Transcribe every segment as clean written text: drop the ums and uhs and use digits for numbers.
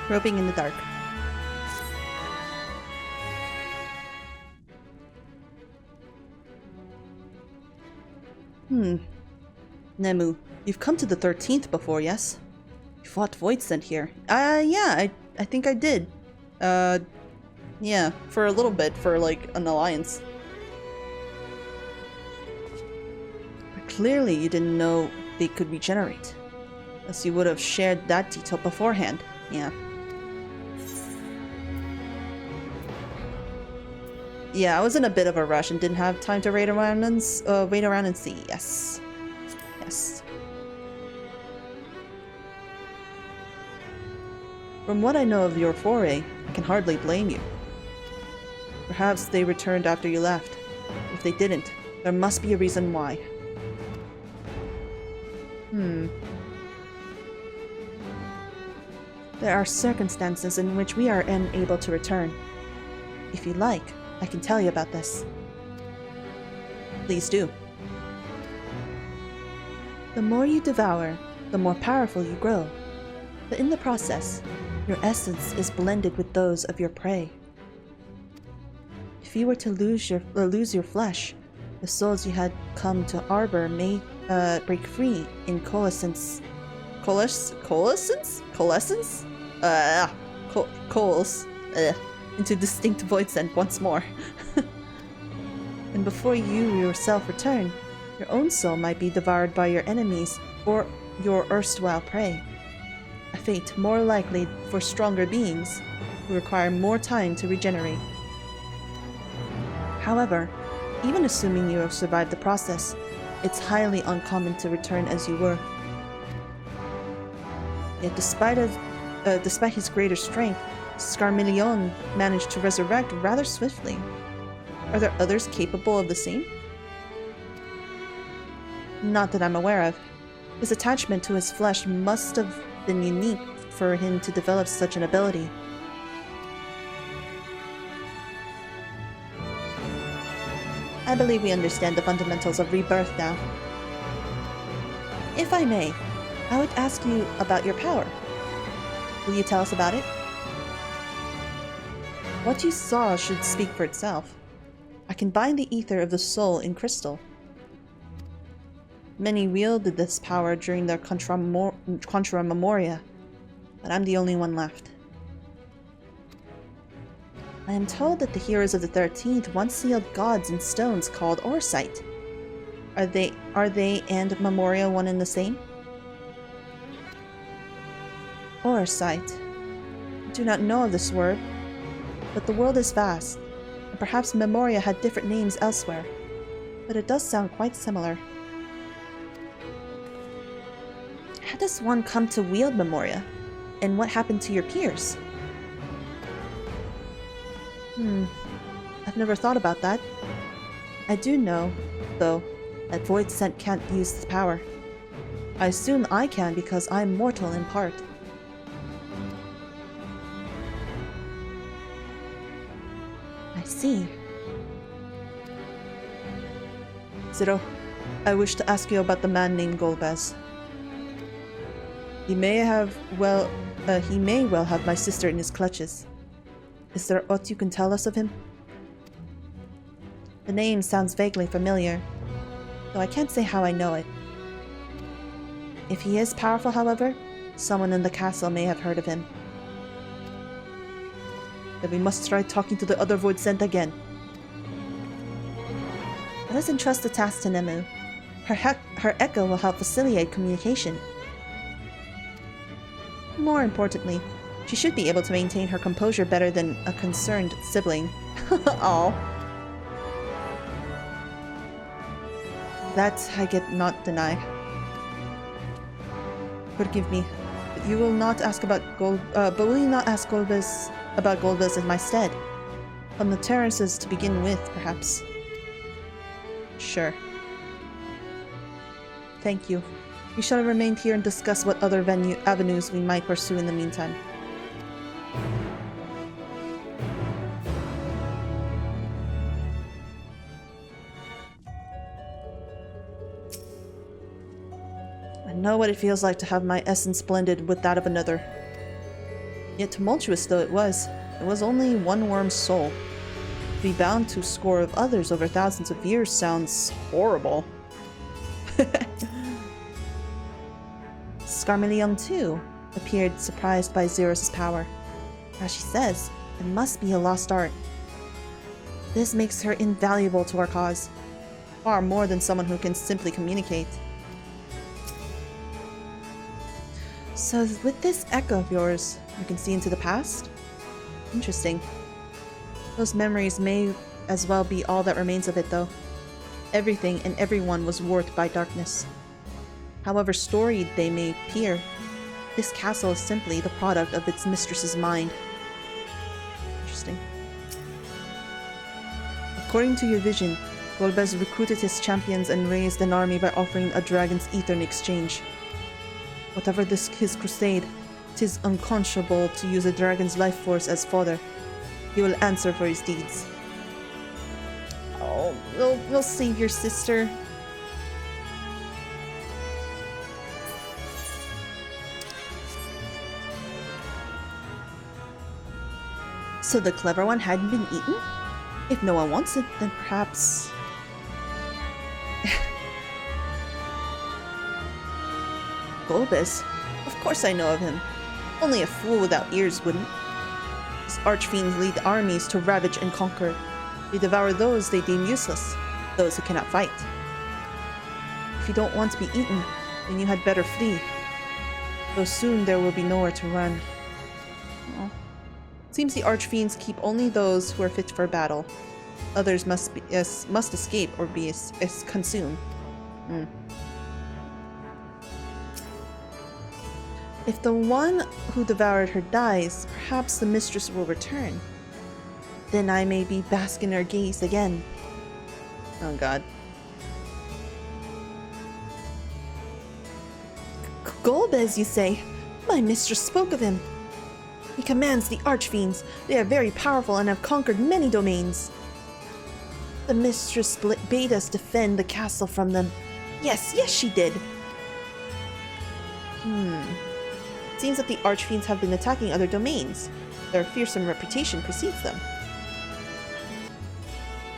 Groping in the dark. Nemu, you've come to the 13th before, yes? You fought Void Sent here. Yeah, I think I did. Yeah, for a little bit, for like an alliance. But clearly you didn't know they could regenerate. Else you would have shared that detail beforehand. Yeah. Yeah, I was in a bit of a rush and didn't have time to wait around and see. Yes. Yes. From what I know of your foray, I can hardly blame you. Perhaps they returned after you left. If they didn't, there must be a reason why. There are circumstances in which we are unable to return. If you like, I can tell you about this. Please do. The more you devour, the more powerful you grow. But in the process, your essence is blended with those of your prey. If you were to lose your flesh, the souls you had come to arbor may break free in coalescence. Into distinct void scent once more. And before you yourself return, your own soul might be devoured by your enemies or your erstwhile prey. A fate more likely for stronger beings who require more time to regenerate. However, even assuming you have survived the process, it's highly uncommon to return as you were. Yet despite his greater strength, Scarmillion managed to resurrect rather swiftly. Are there others capable of the same? Not that I'm aware of. His attachment to his flesh must have been unique for him to develop such an ability. I believe we understand the fundamentals of rebirth now. If I may, I would ask you about your power. Will you tell us about it? What you saw should speak for itself. I can bind the ether of the soul in crystal. Many wielded this power during their Contra Memoria, but I'm the only one left. I am told that the heroes of the 13th once sealed gods in stones called Orsight. Are they and Memoria one and the same? Orsight. I do not know of this word, but the world is vast, and perhaps Memoria had different names elsewhere, but it does sound quite similar. How does one come to wield Memoria, and what happened to your peers? I've never thought about that. I do know, though, that Void Scent can't use this power. I assume I can because I'm mortal in part. I see. Zero, I wish to ask you about the man named Golbez. He may well have my sister in his clutches. Is there aught you can tell us of him? The name sounds vaguely familiar, though I can't say how I know it. If he is powerful, however, someone in the castle may have heard of him. Then we must try talking to the other Void Scent again. Let us entrust the task to Nemu. Her echo will help facilitate communication. More importantly, she should be able to maintain her composure better than a concerned sibling. Aw. That I get not deny. Forgive me, but you will not ask about will you not ask Golbez about Golbez in my stead? On the terraces to begin with, perhaps. Sure. Thank you. We shall remain here and discuss what other avenues we might pursue in the meantime. I know what it feels like to have my essence blended with that of another. Yet tumultuous though it was only one worm's soul. To be bound to a score of others over thousands of years sounds horrible. Scarmelion, too, appeared surprised by Xeros's power. As she says, it must be a lost art. This makes her invaluable to our cause. Far more than someone who can simply communicate. So with this echo of yours, you can see into the past? Interesting. Those memories may as well be all that remains of it, though. Everything and everyone was warped by darkness. However storied they may appear, this castle is simply the product of its mistress's mind. Interesting. According to your vision, Golbez recruited his champions and raised an army by offering a dragon's ether in exchange. Whatever his crusade, 'tis unconscionable to use a dragon's life force as fodder. He will answer for his deeds. Oh, we'll save your sister. So the clever one hadn't been eaten? If no one wants it, then perhaps... Golbez? Of course I know of him. Only a fool without ears wouldn't. His archfiends lead armies to ravage and conquer. They devour those they deem useless, those who cannot fight. If you don't want to be eaten, then you had better flee. Though soon there will be nowhere to run. Oh. Seems the archfiends keep only those who are fit for battle. Others must escape or be consumed. If the one who devoured her dies, perhaps the mistress will return. Then I may be bask in her gaze again. Oh god. Golbez, you say? My mistress spoke of him. He commands the archfiends. They are very powerful and have conquered many domains. The mistress bade us defend the castle from them. Yes, she did. It seems that the archfiends have been attacking other domains. Their fearsome reputation precedes them.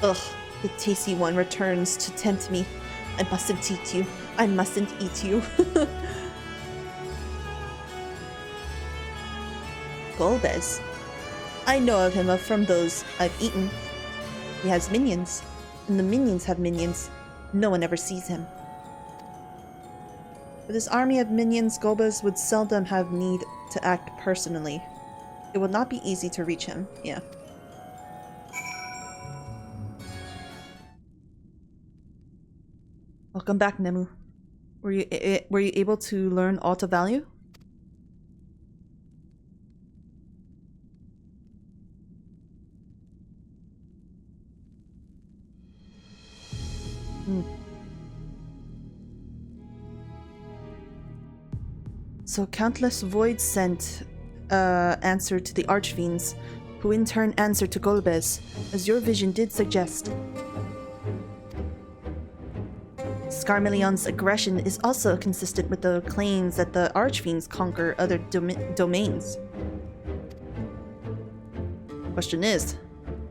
Ugh, the tasty one returns to tempt me. I mustn't eat you. I mustn't eat you. Golbez. I know of him from those I've eaten. He has minions, and the minions have minions. No one ever sees him. With his army of minions, Golbez would seldom have need to act personally. It would not be easy to reach him, yeah. Welcome back, Nemu. Were you able to learn all to value? So countless voids sent answer to the archfiends, who in turn answered to Golbez, as your vision did suggest. Scarmelion's aggression is also consistent with the claims that the archfiends conquer other domains. Question is,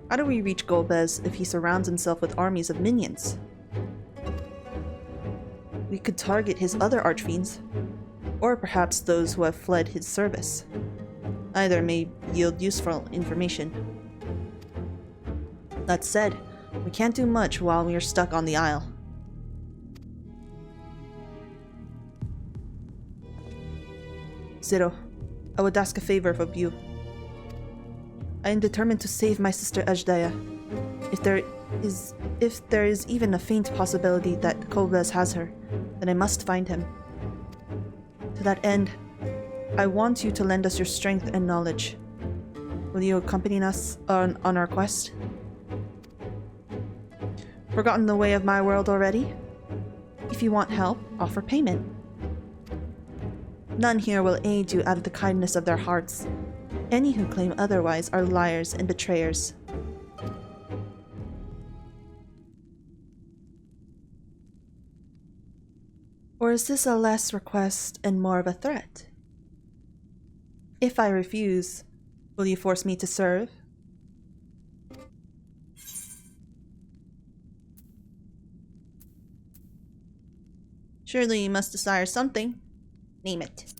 how do we reach Golbez if he surrounds himself with armies of minions? We could target his other archfiends, or perhaps those who have fled his service. Either may yield useful information. That said, we can't do much while we are stuck on the Isle. Zero, I would ask a favor of you. I am determined to save my sister Ajdaya. If there is even a faint possibility that Golbez has her, then I must find him. To that end, I want you to lend us your strength and knowledge. Will you accompany us on our quest? Forgotten the way of my world already? If you want help, offer payment. None here will aid you out of the kindness of their hearts. Any who claim otherwise are liars and betrayers. Or is this a less request and more of a threat? If I refuse, will you force me to serve? Surely you must desire something. Name it.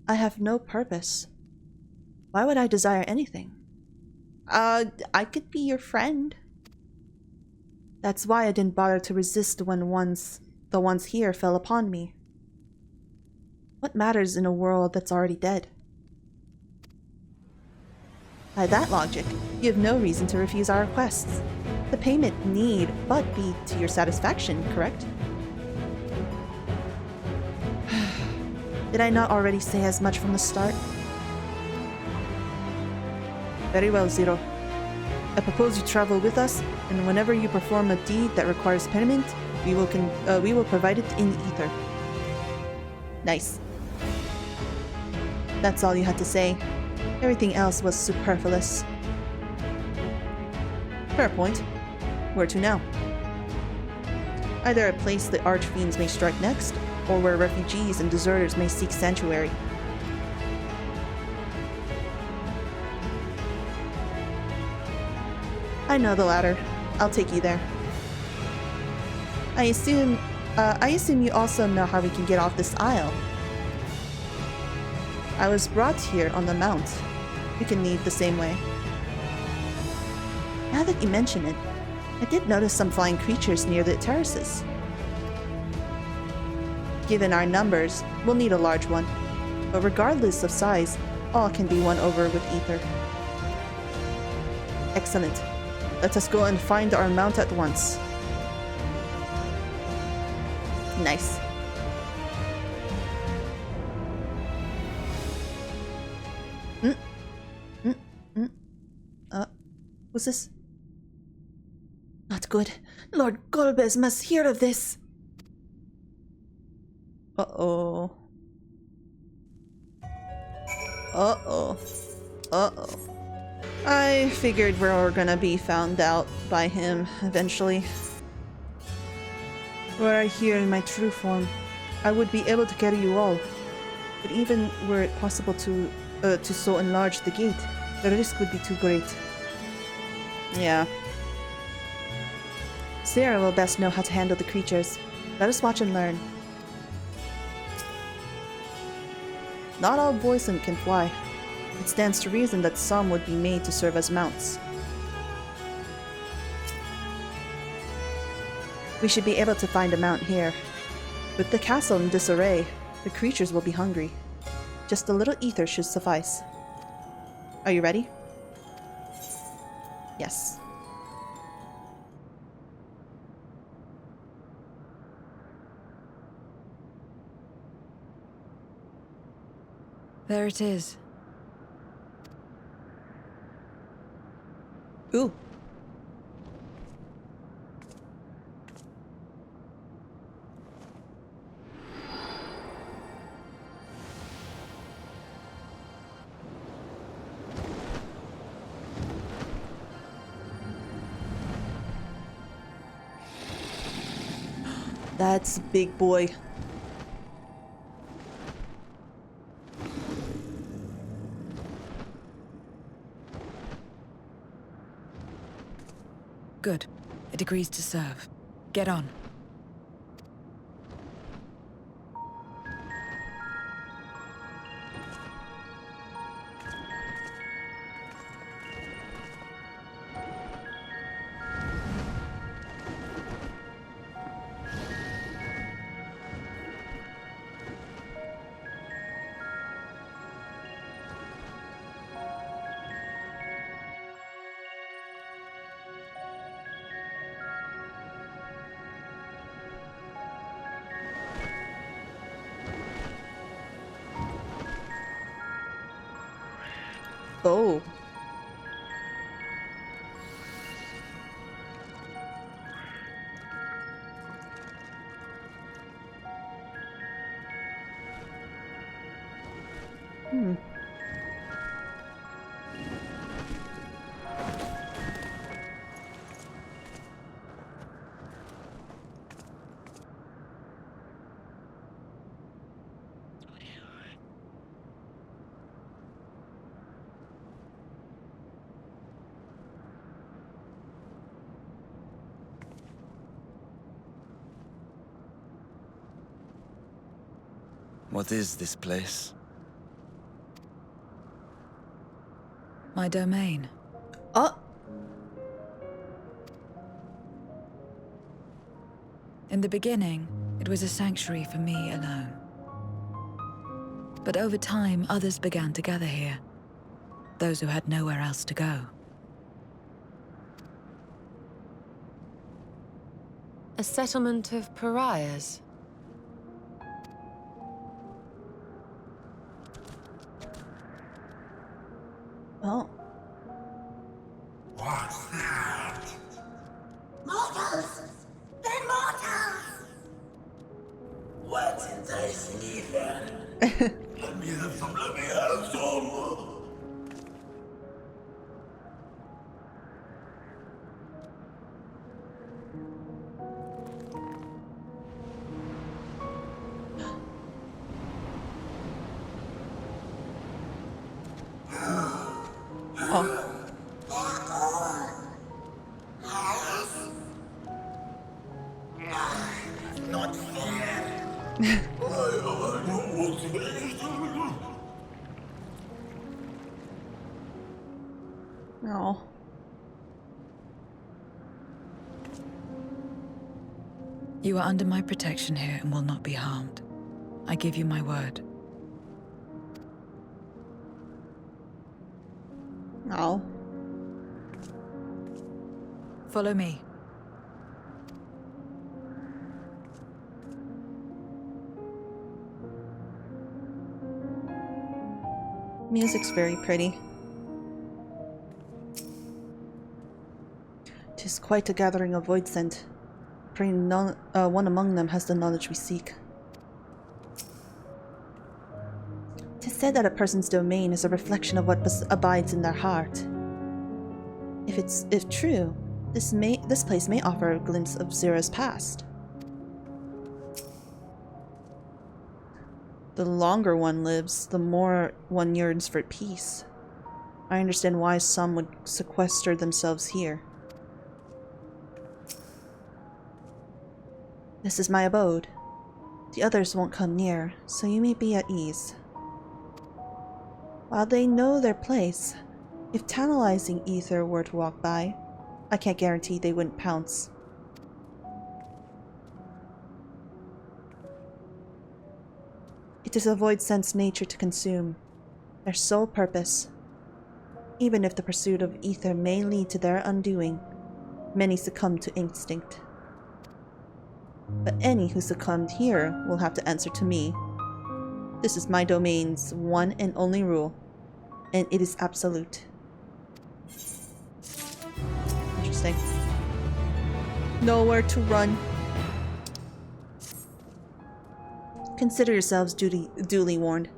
I have no purpose. Why would I desire anything? I could be your friend. That's why I didn't bother to resist when the ones here fell upon me. What matters in a world that's already dead? By that logic, you have no reason to refuse our requests. The payment need but be to your satisfaction, correct? Did I not already say as much from the start? Very well, Zero. I propose you travel with us, and whenever you perform a deed that requires payment, we will provide it in ether. Nice. That's all you had to say. Everything else was superfluous. Fair point. Where to now? Either a place the archfiends may strike next, or where refugees and deserters may seek sanctuary. I know the latter. I'll take you there. I assume you also know how we can get off this isle. I was brought here on the mount. We can leave the same way. Now that you mention it, I did notice some flying creatures near the terraces. Given our numbers, we'll need a large one. But regardless of size, all can be won over with ether. Excellent. Let us go and find our mount at once. Nice. Who's this? Not good. Lord Golbez must hear of this. Uh-oh. Uh-oh. Uh-oh. I figured we were gonna be found out by him eventually. Were I here in my true form, I would be able to carry you all. But even were it possible to so enlarge the gate, the risk would be too great. Yeah. Sarah will best know how to handle the creatures. Let us watch and learn. Not all Boysen can fly. It stands to reason that some would be made to serve as mounts. We should be able to find a mount here. With the castle in disarray, the creatures will be hungry. Just a little ether should suffice. Are you ready? Yes. There it is. Ooh. That's big boy. Good. It agrees to serve. Get on. Oh. What is this place? My domain. Oh! In the beginning, it was a sanctuary for me alone. But over time, others began to gather here. Those who had nowhere else to go. A settlement of pariahs? Oh. What's that? Mortals! They're mortals! What's enticing ether? Let me have some, let me have some! Oh. Not fair! Why are you motivated? Oh. You are under my protection here and will not be harmed. I give you my word. Oh. Follow me. Music's very pretty. 'Tis quite a gathering of void scent. Pray none, one among them has the knowledge we seek. 'Tis said that a person's domain is a reflection of what abides in their heart. If true, this place may offer a glimpse of Zira's past. The longer one lives, the more one yearns for peace. I understand why some would sequester themselves here. This is my abode. The others won't come near, so you may be at ease. While they know their place, if tantalizing ether were to walk by, I can't guarantee they wouldn't pounce. It is a void sense nature to consume, their sole purpose. Even if the pursuit of ether may lead to their undoing, many succumb to instinct. But any who succumbed here will have to answer to me. This is my domain's one and only rule, and it is absolute. Interesting. Nowhere to run. Consider yourselves duly warned.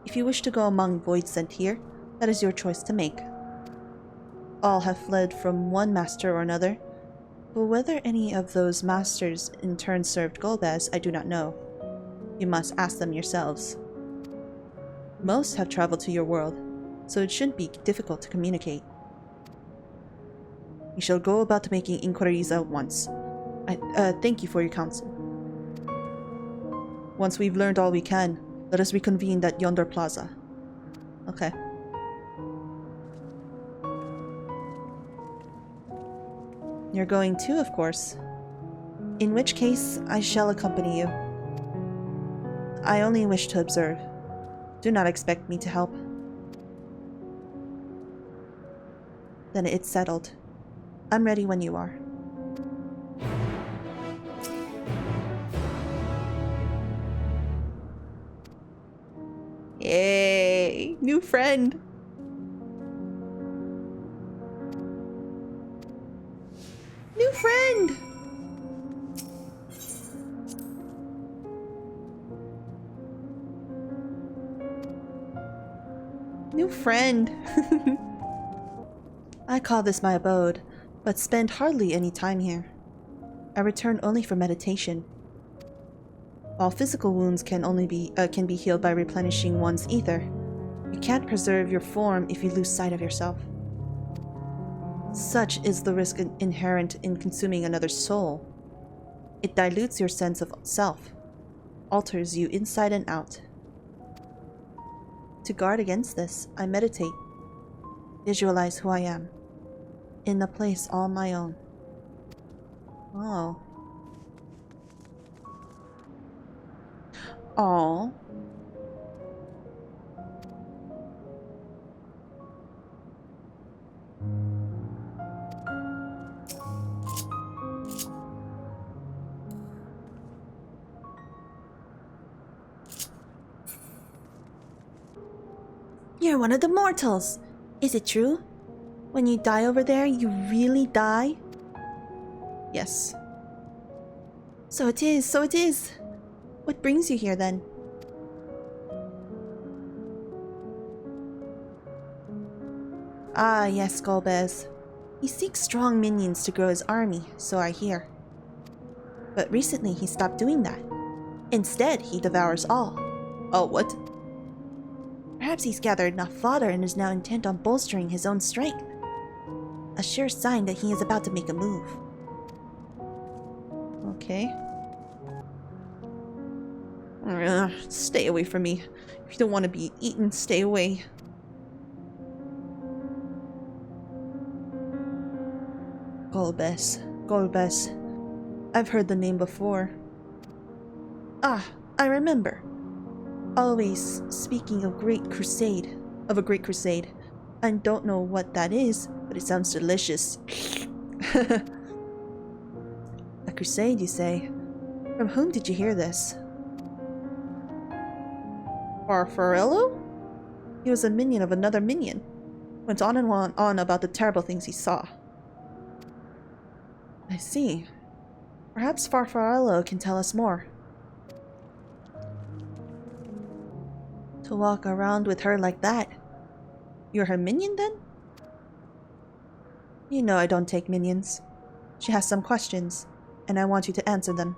If you wish to go among void sent here, that is your choice to make. All have fled from one master or another, but whether any of those masters in turn served Golbez, I do not know. You must ask them yourselves. Most have traveled to your world, so it shouldn't be difficult to communicate. We shall go about making inquiries at once. Thank you for your counsel. Once we've learned all we can, let us reconvene at yonder plaza. Okay. You're going too, of course. In which case, I shall accompany you. I only wish to observe. Do not expect me to help. Then it's settled. I'm ready when you are. Yay! New friend! New friend! New friend! I call this my abode, but spend hardly any time here. I return only for meditation. While physical wounds can be healed by replenishing one's ether, you can't preserve your form if you lose sight of yourself. Such is the risk inherent in consuming another's soul. It dilutes your sense of self, alters you inside and out. To guard against this, I meditate. Visualize who I am. In a place all my own. Oh. Oh. You're one of the mortals. Is it true? When you die over there, you really die? Yes. So it is, so it is. What brings you here then? Ah, yes, Golbez. He seeks strong minions to grow his army, so I hear. But recently he stopped doing that. Instead, he devours all. Oh, what? Perhaps he's gathered enough fodder and is now intent on bolstering his own strength. A sure sign that he is about to make a move. Okay. Stay away from me. If you don't want to be eaten, stay away. Golbez. Golbez. I've heard the name before. Ah, I remember. Always speaking of a great crusade. I don't know what that is, but it sounds delicious. A crusade, you say? From whom did you hear this? Farfarello? He was a minion of another minion. Went on and on about the terrible things he saw. I see. Perhaps Farfarello can tell us more. To walk around with her like that. You're her minion then? You know I don't take minions. She has some questions, and I want you to answer them.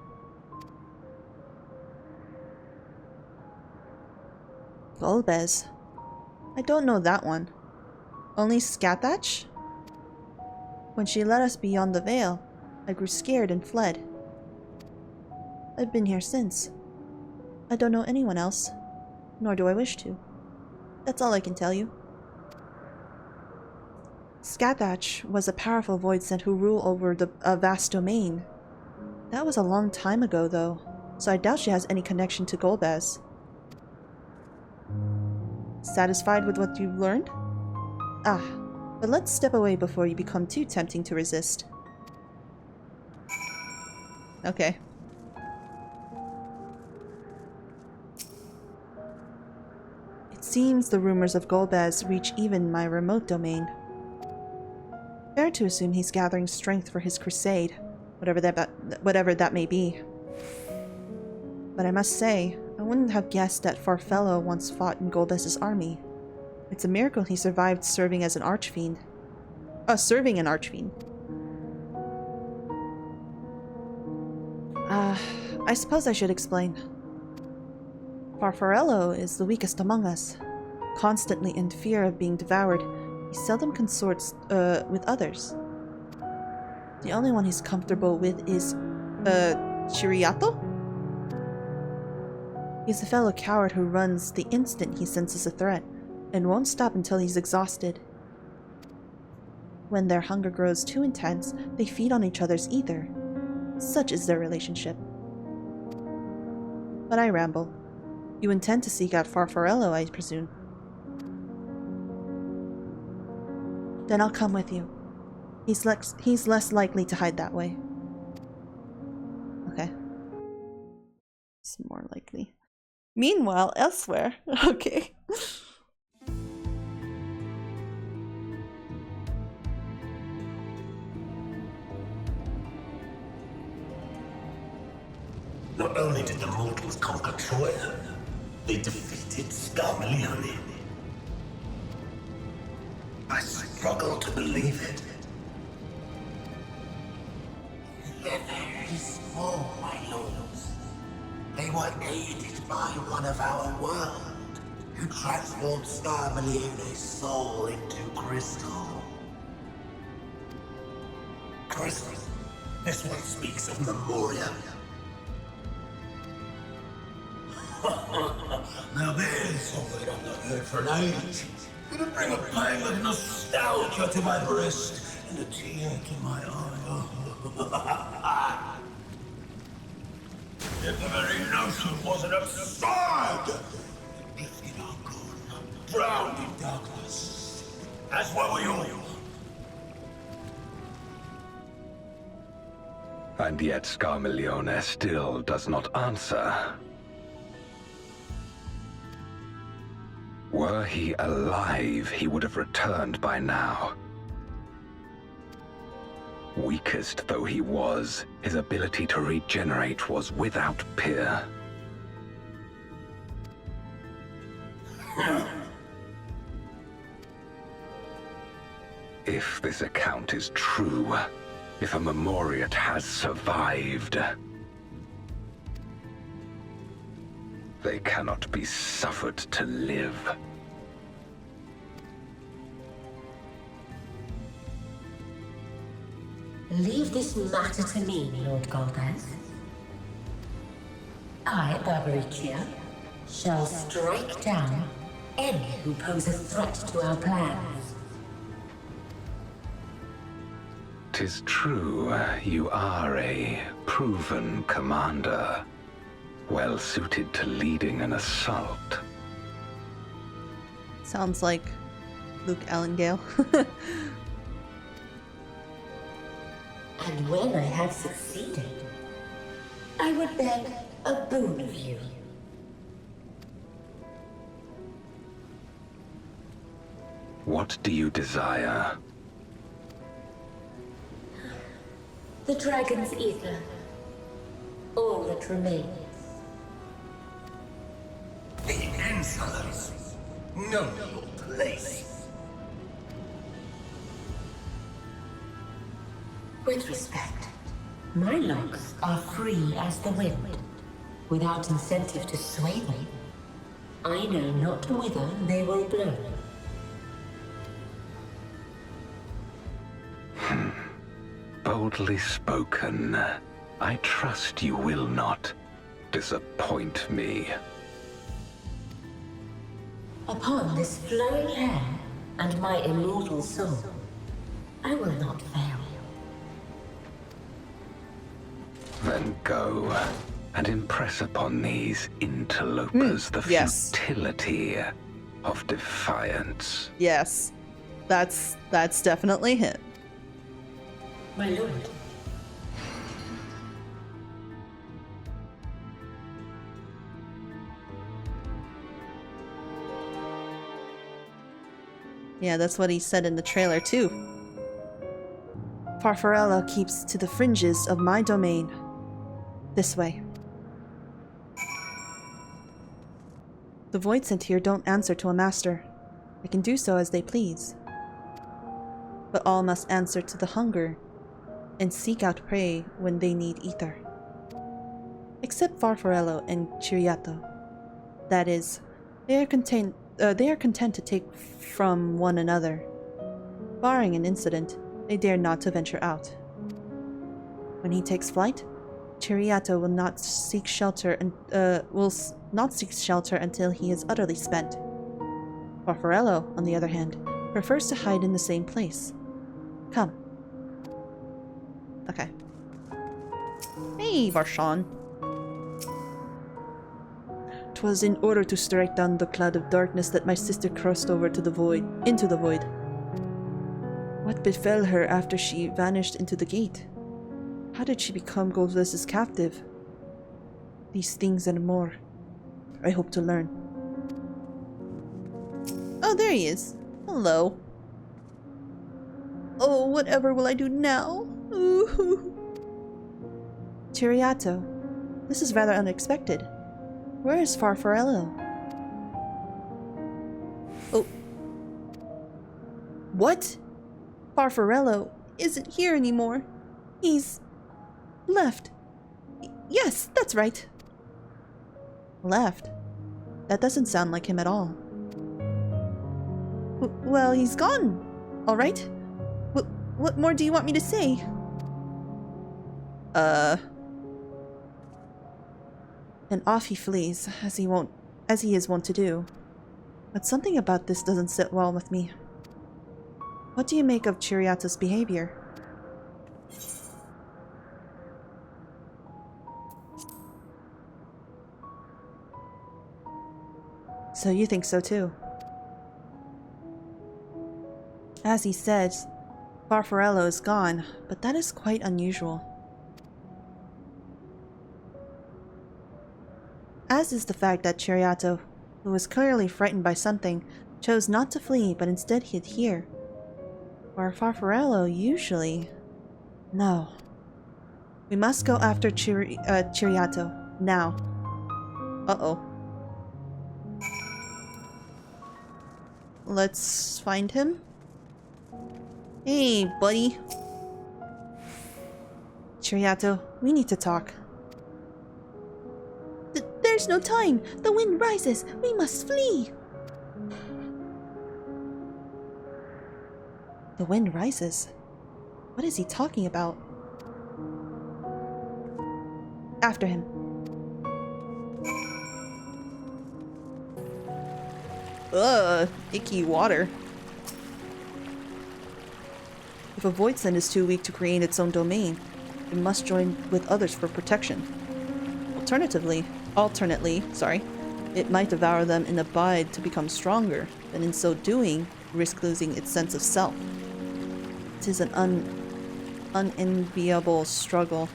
Golbez. I don't know that one. Only Scathatch? When she led us beyond the veil, I grew scared and fled. I've been here since. I don't know anyone else, nor do I wish to. That's all I can tell you. Scathatch was a powerful void sent who ruled over a vast domain. That was a long time ago, though, so I doubt she has any connection to Golbez. Satisfied with what you've learned? Ah, but let's step away before you become too tempting to resist. Okay. It seems the rumors of Golbez reach even my remote domain. Fair to assume he's gathering strength for his crusade, whatever that may be. But I must say, I wouldn't have guessed that Farfellow once fought in Golbez's army. It's a miracle he survived serving as an archfiend. Serving an archfiend. I suppose I should explain. Farfarello is the weakest among us. Constantly in fear of being devoured, he seldom consorts with others. The only one he's comfortable with is, Chiriato? He's a fellow coward who runs the instant he senses a threat, and won't stop until he's exhausted. When their hunger grows too intense, they feed on each other's ether. Such is their relationship. But I ramble. You intend to seek out Farfarello, I presume. Then I'll come with you. He's less likely to hide that way. Okay. It's more likely. Meanwhile, elsewhere. Okay. Not only did the mortals conquer Troy, they defeated Scarmalione. I struggle to believe it. Their is full, my lords. They were aided by one of our world, who transformed Scarmalione's soul into crystal. Crystal? This one speaks of Memoria. Now there's something I've not heard for an age. It'll bring a pang of nostalgia to my breast and a tear to my eye. If the very notion wasn't absurd! Drifted ungone, drowned in darkness. As were we all. And yet Scarmiglione still does not answer. Were he alive, he would have returned by now. Weakest though he was, his ability to regenerate was without peer. If this account is true, if a Memoriat has survived, they cannot be suffered to live. Leave this matter to me, Lord Golbez. I, Barbaricia, shall strike down any who pose a threat to our plans. 'Tis true, you are a proven commander, well suited to leading an assault. Sounds like Luke Allengale. And when I have succeeded, I would beg a boon of you. What do you desire? The dragon's ether. All that remains. The insolence! Know your place! With respect, my locks are free as the wind, without incentive to sway them. I know not whither they will blow. Boldly spoken. I trust you will not disappoint me. Upon this flowing hair and my immortal soul, I will not fail. Then go and impress upon these interlopers the yes. futility of defiance. Yes. That's definitely him. My lord. Yeah, that's what he said in the trailer too. Farfarella keeps to the fringes of my domain. This way. The Void Sent here don't answer to a master. They can do so as they please. But all must answer to the hunger and seek out prey when they need ether. Except Farfarello and Chiriato. That is, they are content to take from one another. Barring an incident, they dare not to venture out. When he takes flight, Chiriato will not seek shelter until he is utterly spent. Farfarello, on the other hand, prefers to hide in the same place. Come. Okay. Hey, Varshan. 'Twas in order to strike down the cloud of darkness that my sister crossed over to the void, into the void. What befell her after she vanished into the gate? How did she become Golbez's captive? These things and more, I hope to learn. Oh, there he is. Hello. Oh, whatever will I do now? Ooh. Chiriato, this is rather unexpected. Where is Farfarello? Oh. What? Farfarello isn't here anymore. He's left. Yes, that's right. Left? That doesn't sound like him at all. Well, he's gone. All right. What more do you want me to say? And off he flees, as he is wont to do. But something about this doesn't sit well with me. What do you make of Chiriato's behavior? So you think so too? As he says, Farfarello is gone, but that is quite unusual. As is the fact that Chiriato, who was clearly frightened by something, chose not to flee but instead hid here. Or Farfarello usually... No. We must go after Chiriato, now. Uh-oh. Let's find him. Hey, buddy. Chiriato, we need to talk. There's no time! The wind rises! We must flee! The wind rises? What is he talking about? After him. Ugh, icky water. If a void send is too weak to create its own domain, it must join with others for protection. Alternately, it might devour them and abide to become stronger, and in so doing, risk losing its sense of self. It is an unenviable struggle.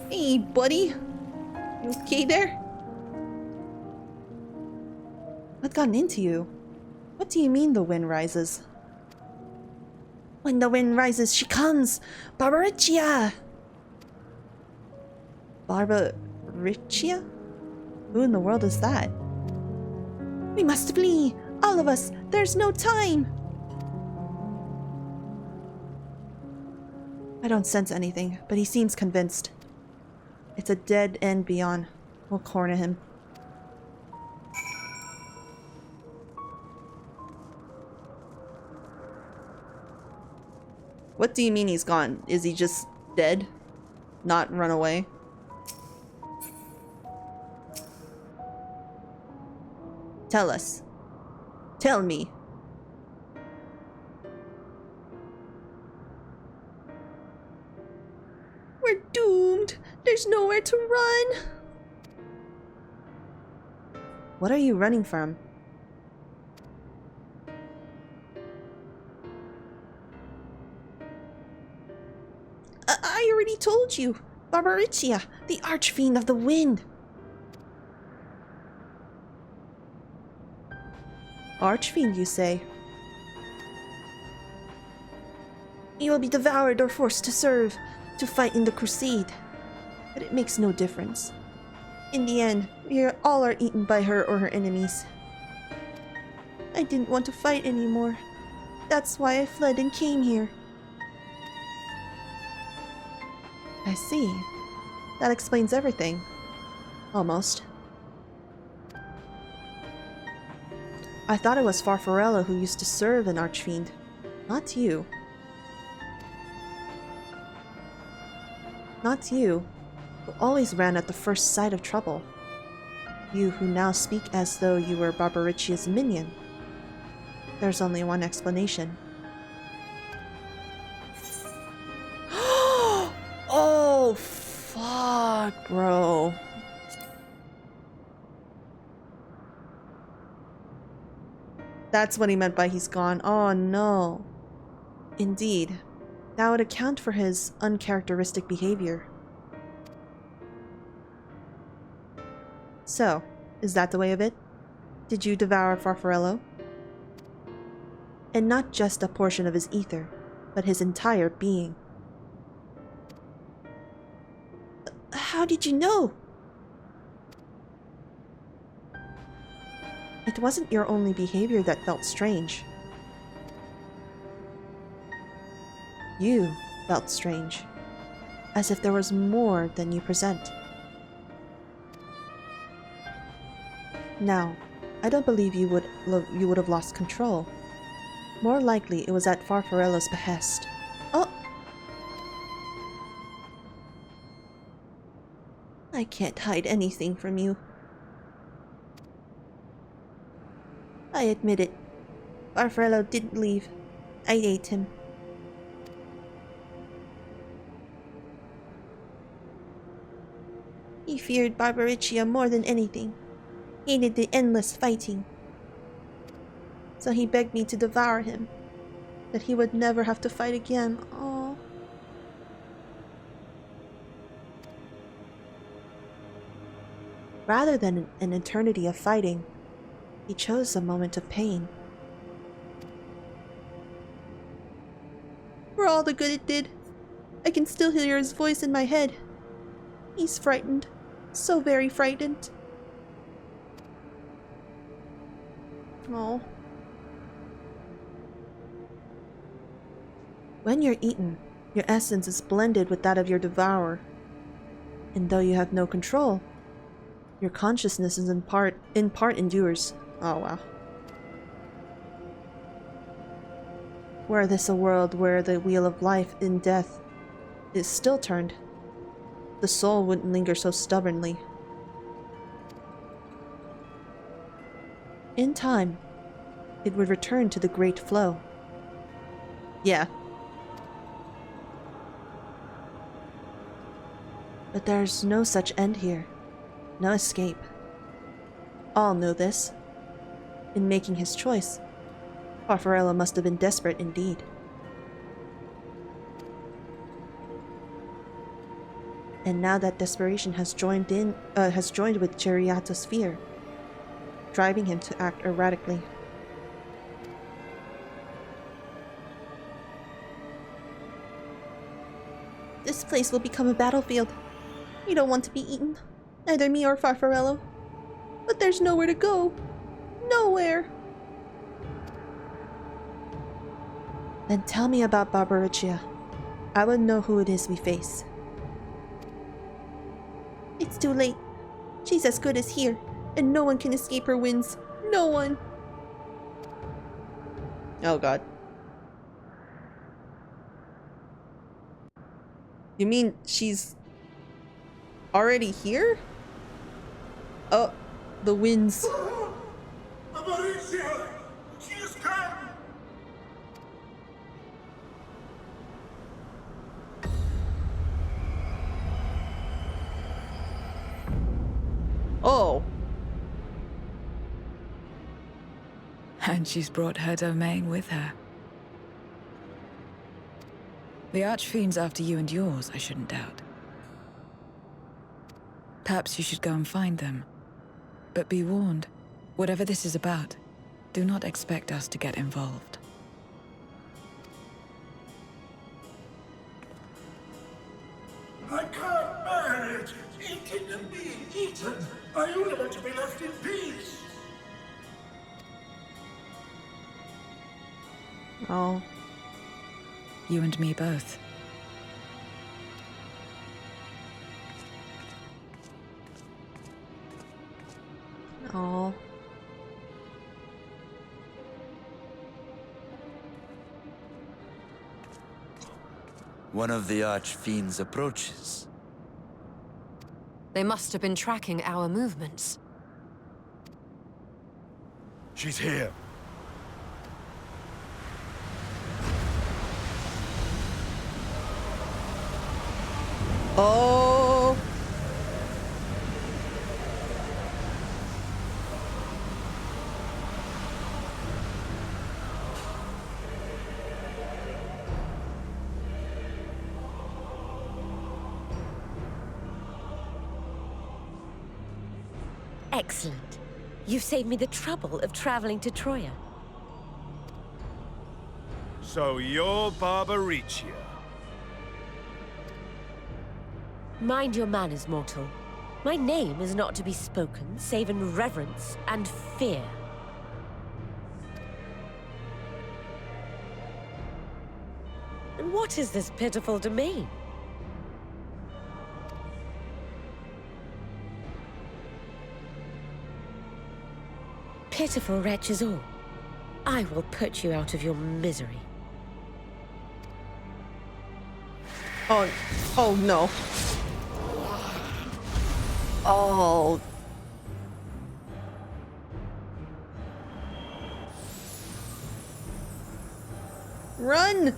Hey, buddy! You okay there? What gotten into you? What do you mean the wind rises? When the wind rises, she comes! Barbaricia! Barbaricia? Who in the world is that? We must flee! All of us! There's no time! I don't sense anything, but he seems convinced. It's a dead end beyond. We'll corner him. What do you mean he's gone? Is he just dead? Not run away? Tell us. Tell me. We're doomed. There's nowhere to run. What are you running from? I already told you. Barbaricia, the archfiend of the wind. Archfiend, you say? You will be devoured or forced to serve, to fight in the crusade. But it makes no difference. In the end, we all are eaten by her or her enemies. I didn't want to fight anymore. That's why I fled and came here. I see. That explains everything. Almost. I thought it was Farfarello who used to serve an archfiend, not you. Not you, who always ran at the first sight of trouble. You who now speak as though you were Barbaricia's minion. There's only one explanation. Oh, fuck, bro. That's what he meant by he's gone. Oh, no. Indeed. That would account for his uncharacteristic behavior. So, is that the way of it? Did you devour Farfarello? And not just a portion of his ether, but his entire being. How did you know? It wasn't your only behavior that felt strange. You felt strange, as if there was more than you present. Now, I don't believe you would have lost control. More likely, it was at Farfarello's behest. Oh! I can't hide anything from you. I admit it. Farfarello didn't leave. I ate him. He feared Barbariccia more than anything. Hated the endless fighting. So he begged me to devour him. That he would never have to fight again. Aww. Rather than an eternity of fighting, he chose a moment of pain. For all the good it did, I can still hear his voice in my head. He's frightened. So very frightened. Oh. When you're eaten, your essence is blended with that of your devourer. And though you have no control, your consciousness is in part endures. Oh wow. Were this a world where the wheel of life and death is still turned, the soul wouldn't linger so stubbornly. In time, it would return to the great flow. Yeah. But there's no such end here. No escape. All know this. In making his choice, Farfarello must have been desperate indeed. And now that desperation has joined with Cheriato's fear, driving him to act erratically. This place will become a battlefield. We don't want to be eaten, neither me or Farfarello. But there's nowhere to go. Nowhere. Then tell me about Barbariccia. I would know who it is we face. It's too late. She's as good as here, and no one can escape her winds. No one. Oh god. You mean she's already here? Oh, the winds. Barbariccia! She has come! Oh. And she's brought her domain with her. The Archfiend's after you and yours, I shouldn't doubt. Perhaps you should go and find them. But be warned, whatever this is about, do not expect us to get involved. I can't bear it! Eating and being eaten! I only want to be left in peace! Oh. You and me both. Oh. One of the Archfiends approaches. They must have been tracking our movements. She's here. Oh. Excellent. You've saved me the trouble of traveling to Troya. So you're Barbariccia. Mind your manners, mortal. My name is not to be spoken, save in reverence and fear. And what is this pitiful domain? Pitiful wretches all. I will put you out of your misery. Oh. Oh no. Oh. Run!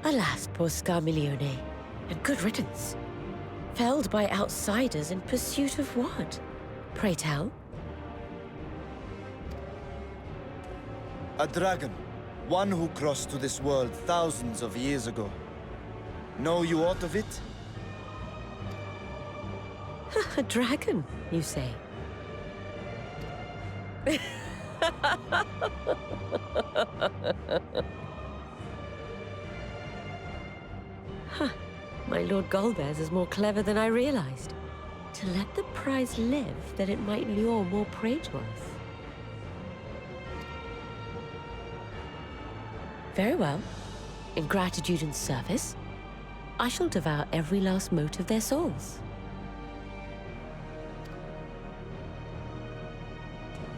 Alas, poor Scarmiglione, and good riddance. Felled by outsiders in pursuit of what? Pray tell? A dragon. One who crossed to this world thousands of years ago. Know you aught of it? A dragon, you say? Huh. My Lord Golbez is more clever than I realized. To let the prize live, that it might lure more prey to us. Very well. In gratitude and service, I shall devour every last mote of their souls.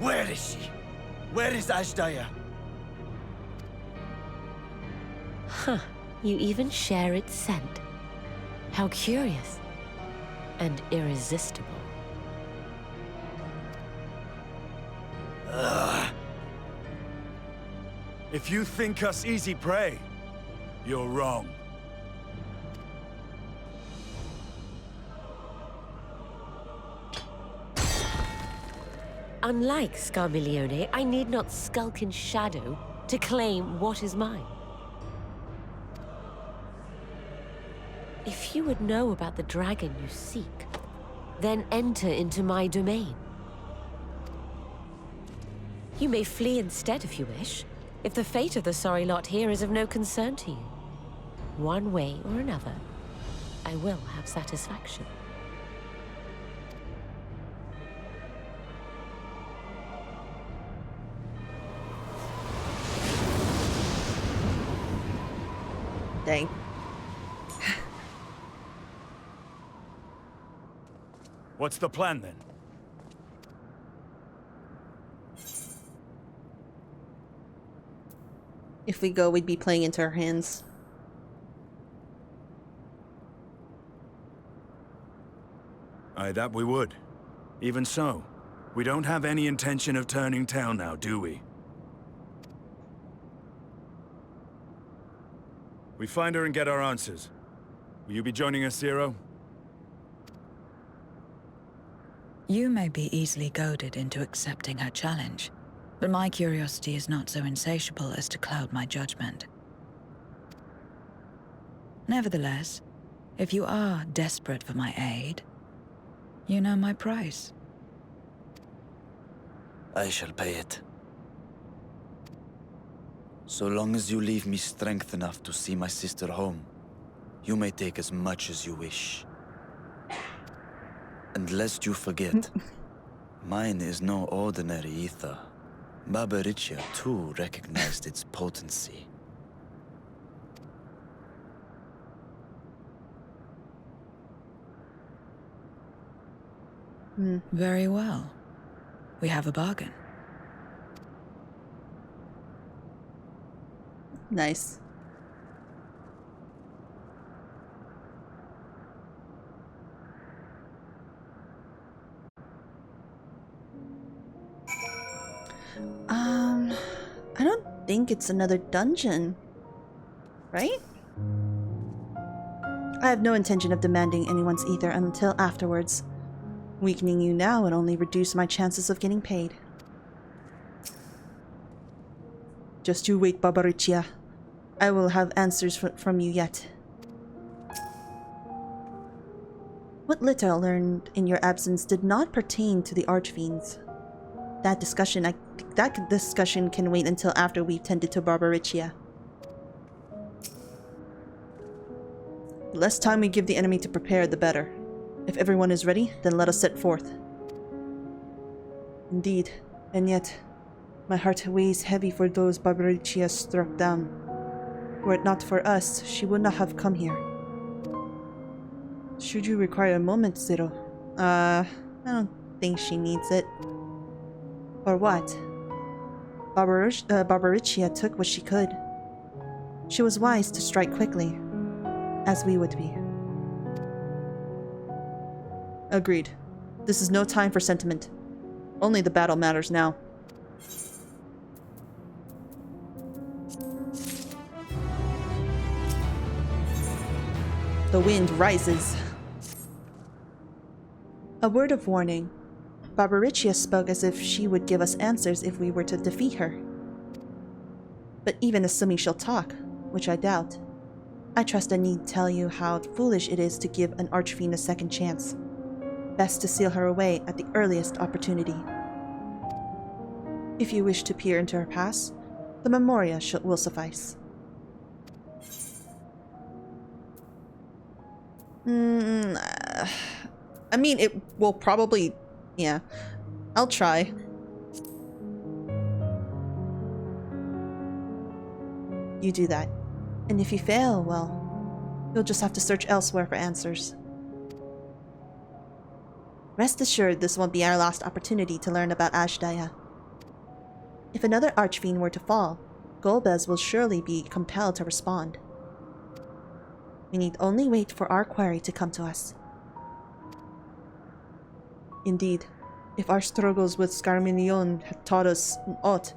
Where is she? Where is Ashdaya? Huh. You even share its scent. How curious. And irresistible. If you think us easy prey, you're wrong. Unlike Scarmiglione, I need not skulk in shadow to claim what is mine. If you would know about the dragon you seek, then enter into my domain. You may flee instead if you wish, if the fate of the sorry lot here is of no concern to you. One way or another, I will have satisfaction. Dang. What's the plan then? If we go, we'd be playing into her hands. Aye, that we would. Even so, we don't have any intention of turning tail now, do we? We find her and get our answers. Will you be joining us, Zero? You may be easily goaded into accepting her challenge, but my curiosity is not so insatiable as to cloud my judgment. Nevertheless, if you are desperate for my aid, you know my price. I shall pay it. So long as you leave me strength enough to see my sister home, you may take as much as you wish. And lest you forget, mine is no ordinary ether. Barbaricia too recognized its potency. Very well. We have a bargain. Nice. I don't think it's another dungeon, right? I have no intention of demanding anyone's ether until afterwards. Weakening you now would only reduce my chances of getting paid. Just you wait, Barbaricia. I will have answers from you yet. What little I learned in your absence did not pertain to the Archfiends. That discussion can wait until after we've tended to Barbaricia. The less time we give the enemy to prepare, the better. If everyone is ready, then let us set forth. Indeed, and yet, my heart weighs heavy for those Barbaricia struck down. Were it not for us, she would not have come here. Should you require a moment, Zero? I don't thinks she needs it. Or what? Barbaricia took what she could. She was wise to strike quickly, as we would be. Agreed. This is no time for sentiment. Only the battle matters now. The wind rises. A word of warning. Barbaricia spoke as if she would give us answers if we were to defeat her. But even assuming she'll talk, which I doubt, I trust I need tell you how foolish it is to give an archfiend a second chance. Best to seal her away at the earliest opportunity. If you wish to peer into her past, the Memoria will suffice. I mean, it will probably... yeah. I'll try. You do that. And if you fail, well, you'll just have to search elsewhere for answers. Rest assured this won't be our last opportunity to learn about Ashdaya. If another archfiend were to fall, Golbez will surely be compelled to respond. We need only wait for our quarry to come to us. Indeed, if our struggles with Scarminion have taught us aught,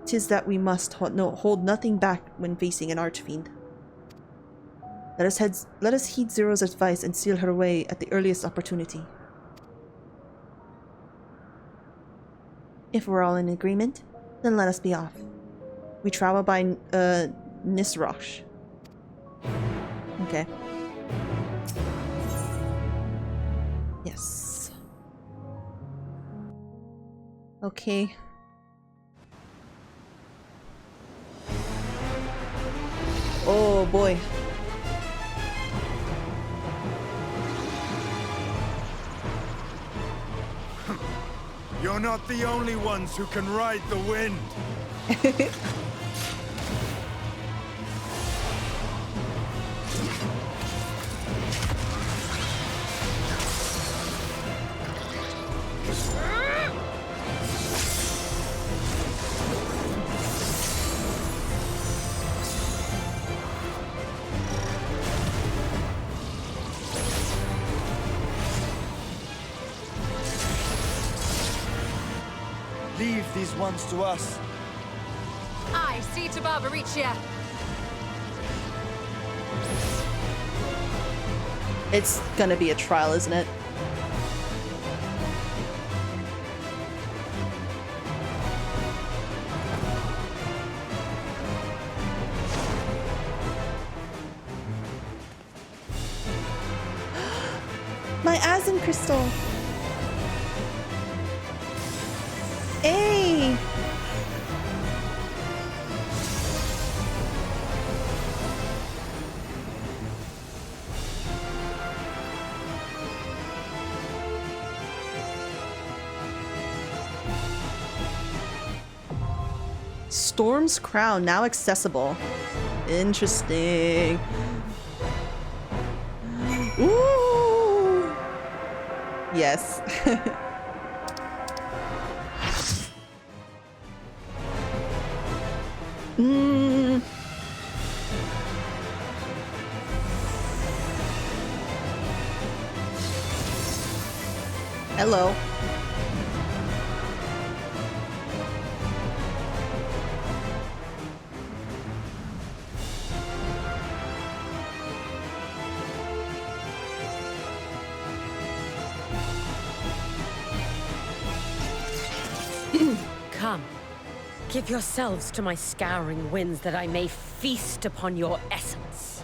tis that we must hold nothing back when facing an archfiend. Let us heed Zero's advice and seal her away at the earliest opportunity. If we're all in agreement, then let us be off. We travel by Nisroch. Okay. Yes. Okay. Oh boy. You're not the only ones who can ride the wind. Leave these ones to us. I see to Barbaricia. It's gonna be a trial, isn't it? My Asin crystal. Hey! Storm's Crown now accessible. Interesting. Ooh! Yes. Hello. Come. Give yourselves to my scouring winds that I may feast upon your essence.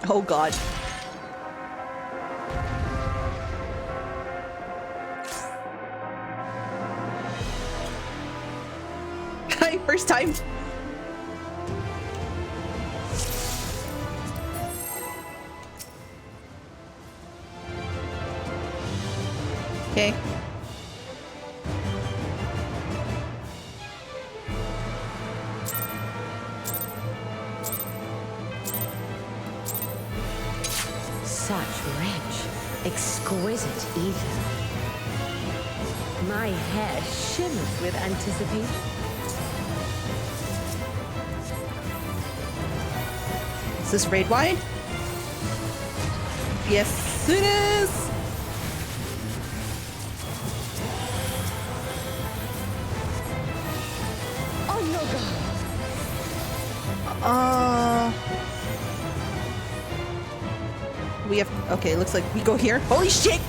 Oh god. Hi, first time. Okay. Such wretch. exquisite either. My hair shimmers with anticipation. Is this raid wide? Yes, it is! On your guard. We have. Okay, looks like we go here. Holy shit!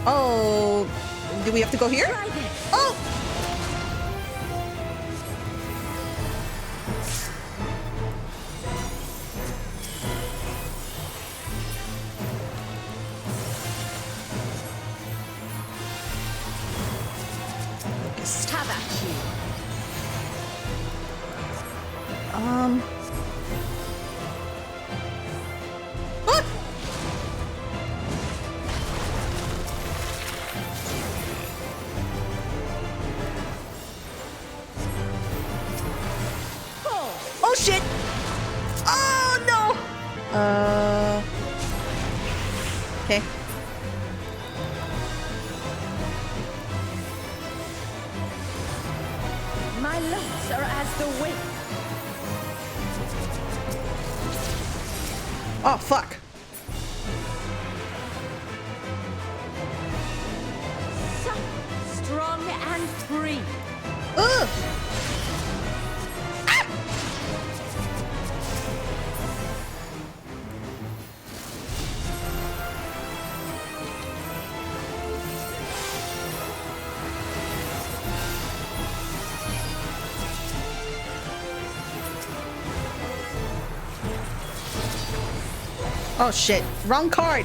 Oh. Do we have to go here? Oh! Have at you. Ah! Oh shit! Oh no! Okay. My locks are as the wind. Oh fuck! Strong and free. Ugh! Oh shit, wrong card.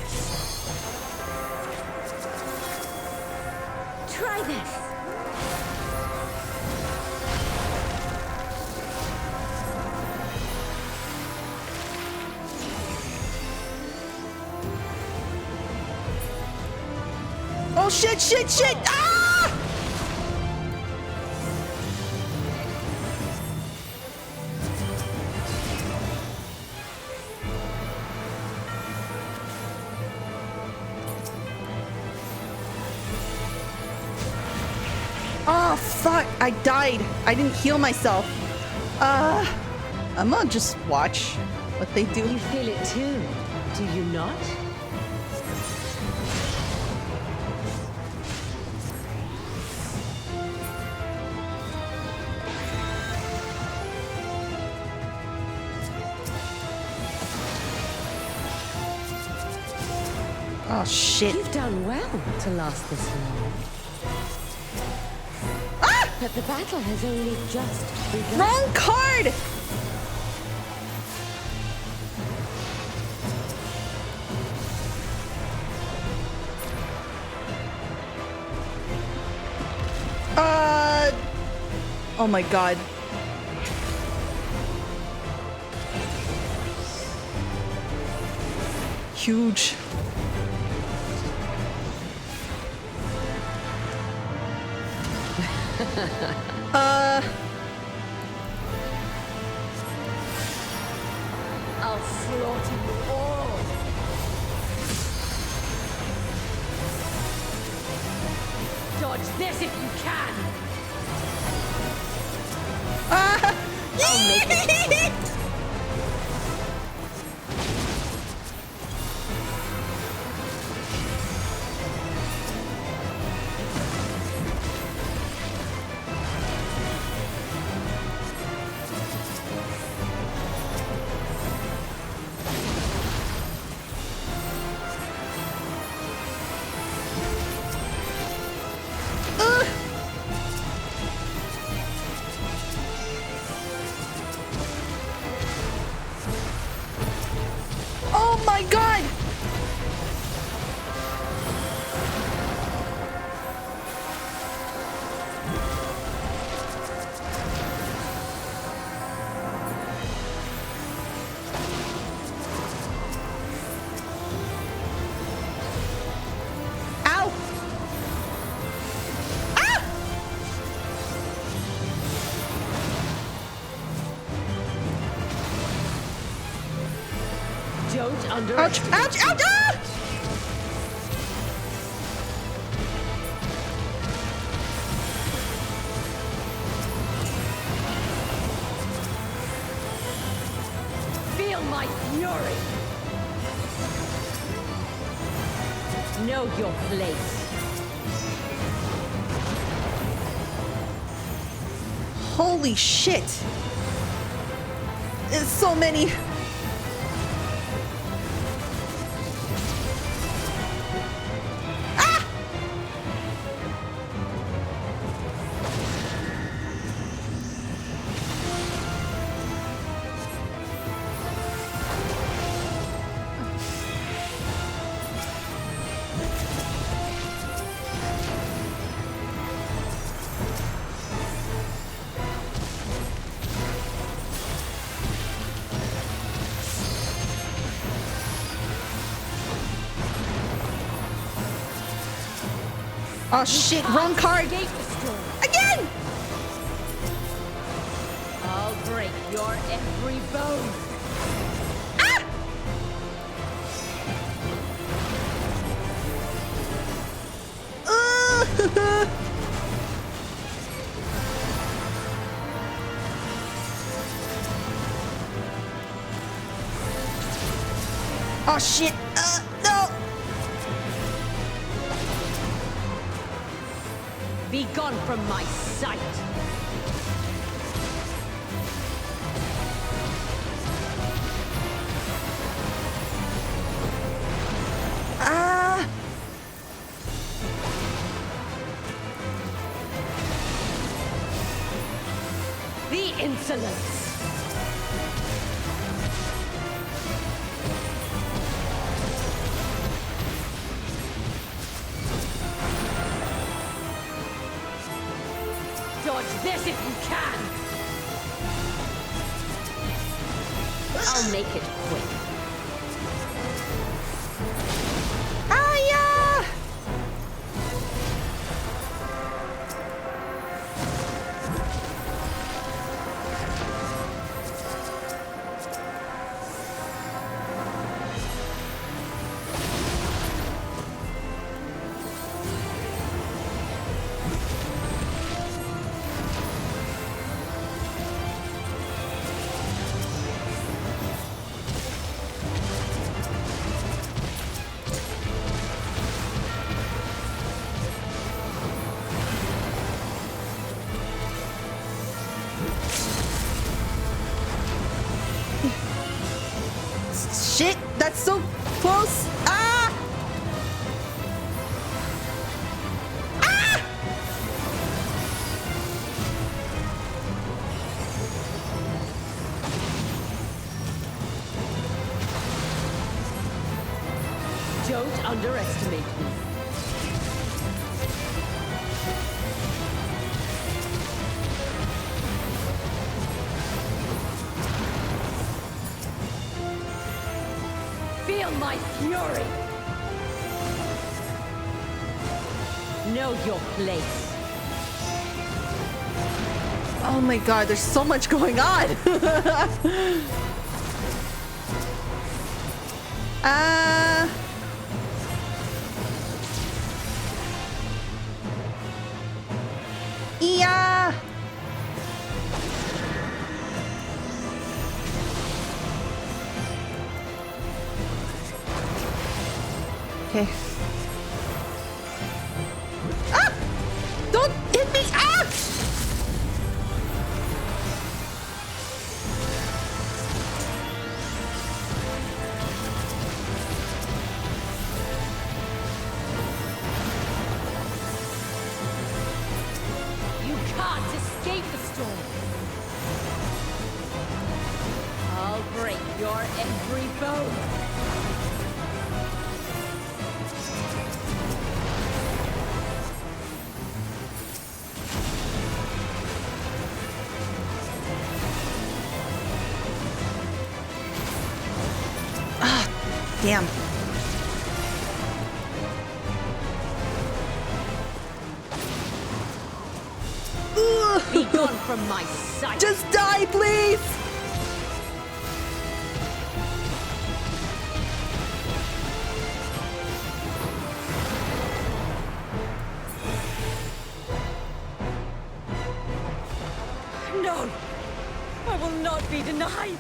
Try this. Oh shit, shit, shit! Ah! Oh fuck, I died. I didn't heal myself. I'm gonna just watch what they do. You feel it too, do you not? Oh shit. You've done well to last this long. Ah! But the battle has only just begun. Wrong card! Oh my god. Huge. I'll slaughter you all. Dodge this if you can. I'll make it. Don't Ouch! underestimate. Ouch! Ouch! Ah! Feel my fury. Know your place. Holy shit! There's so many. Ah! Oh shit, wrong card! Escape the storm. Again! I'll break your every bone. Ah! Oh shit! No! Be gone from my sight. Ah! The insolence. Dodge this if you can. I'll make it quick. Ah, yeah! Shit, that's so close. Ah! Ah! Don't underestimate me. Feel my fury. Know your place. Oh my god, there's so much going on. Yeah. Okay. Ah! Don't hit me! Ah! You can't escape the storm. I'll break your every bone. Damn. Be gone from my sight. Just die, please! No! I will not be denied!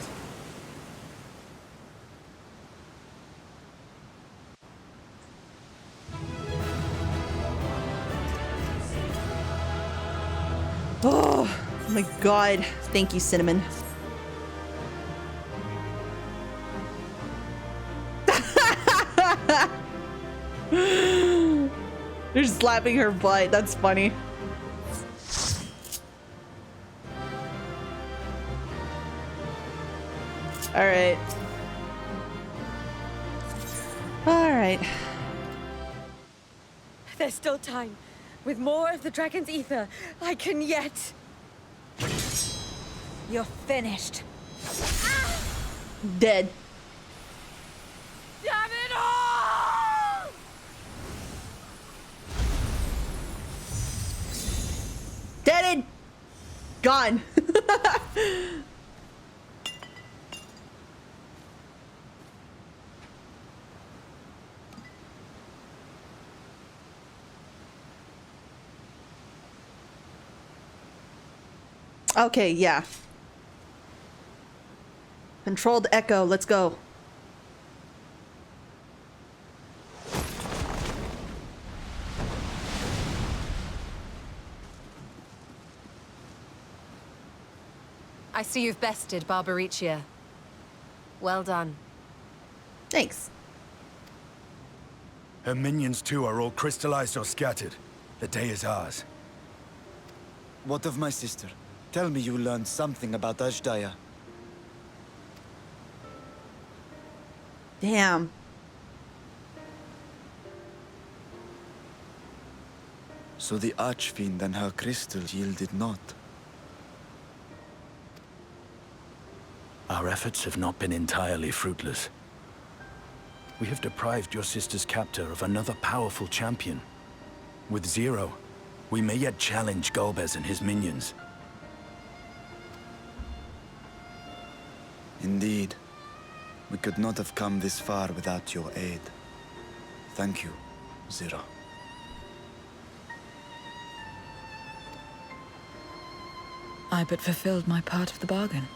Oh my god. Thank you, Cinnamon. They're slapping her butt. That's funny. Alright. Alright. There's still time. With more of the dragon's ether, I can yet... You're finished. Dead. Damn it all! Deaded! Gone. Okay, yeah. Controlled echo, let's go. I see you've bested Barbaricia. Well done. Thanks. Her minions too are all crystallized or scattered. The day is ours. What of my sister? Tell me you learned something about Ashdaya. Damn. So the Archfiend and her crystal yielded not. Our efforts have not been entirely fruitless. We have deprived your sister's captor of another powerful champion. With Zero, we may yet challenge Golbez and his minions. Indeed. We could not have come this far without your aid. Thank you, Zero. I but fulfilled my part of the bargain.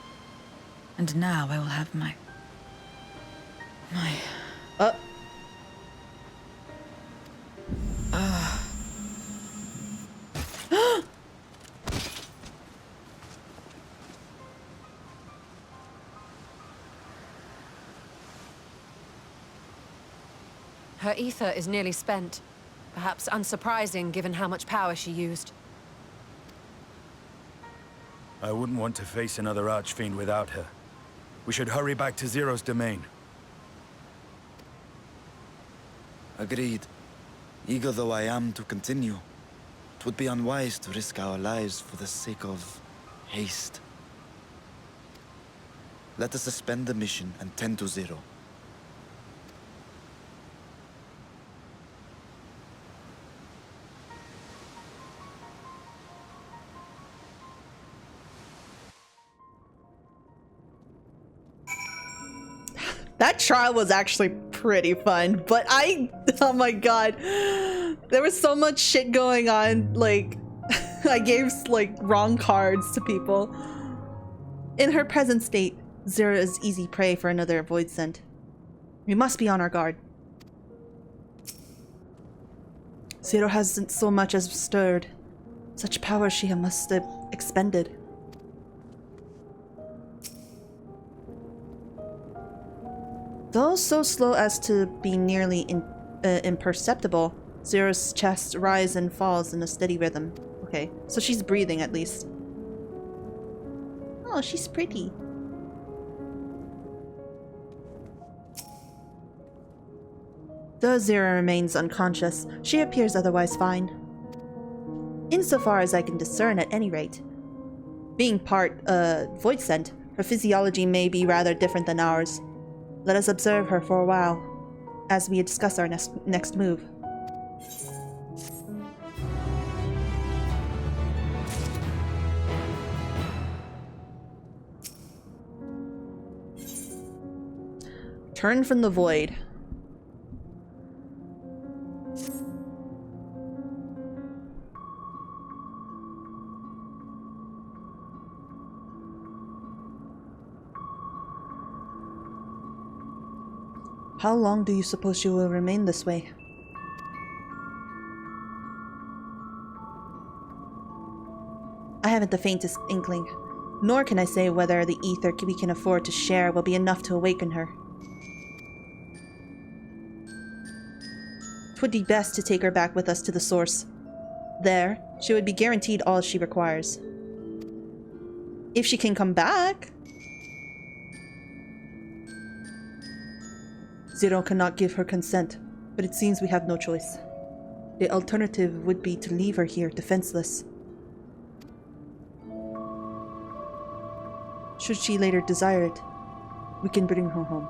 And now I will have my... Her ether is nearly spent. Perhaps unsurprising given how much power she used. I wouldn't want to face another Archfiend without her. We should hurry back to Zero's domain. Agreed. Eager though I am to continue, it would be unwise to risk our lives for the sake of haste. Let us suspend the mission and tend to Zero. That trial was actually pretty fun, but oh my god. There was so much shit going on, like, I gave, like, wrong cards to people. In her present state, Zero is easy prey for another void scent. We must be on our guard. Zero hasn't so much as stirred. Such power she must have expended. Though so slow as to be nearly imperceptible, Zero's chest rises and falls in a steady rhythm. Okay, so she's breathing at least. Oh, she's pretty. Though Zero remains unconscious, she appears otherwise fine. Insofar as I can discern at any rate. Being part, void scent, her physiology may be rather different than ours. Let us observe her for a while, as we discuss our next move. Turn from the void. How long do you suppose she will remain this way? I haven't the faintest inkling, nor can I say whether the ether we can afford to share will be enough to awaken her. It would be best to take her back with us to the source. There, she would be guaranteed all she requires. If she can come back! Zero cannot give her consent, but it seems we have no choice. The alternative would be to leave her here defenseless. Should she later desire it, we can bring her home.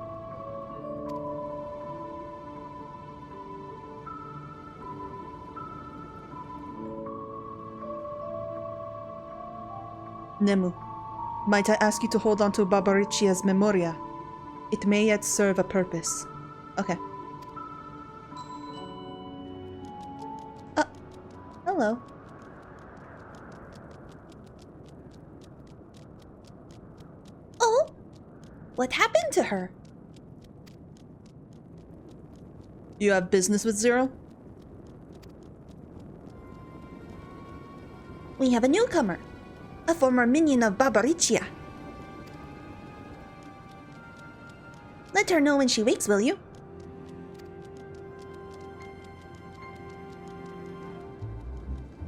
Nemu, might I ask you to hold on to Barbaricia's memoria? It may yet serve a purpose. Okay. Hello. Oh! What happened to her? You have business with Zero? We have a newcomer. A former minion of Barbaricia. Let her know when she wakes, will you?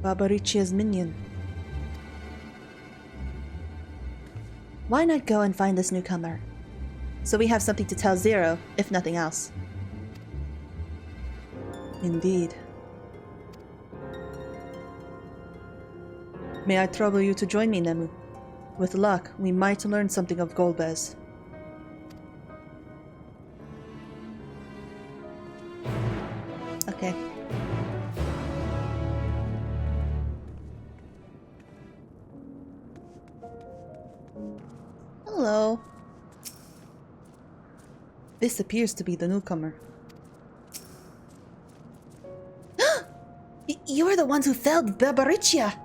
Barbaricia's minion. Why not go and find this newcomer? So we have something to tell Zero, if nothing else. Indeed. May I trouble you to join me, Nemu? With luck, we might learn something of Golbez. Okay. Hello. This appears to be the newcomer. You are the ones who felled Barbaricia!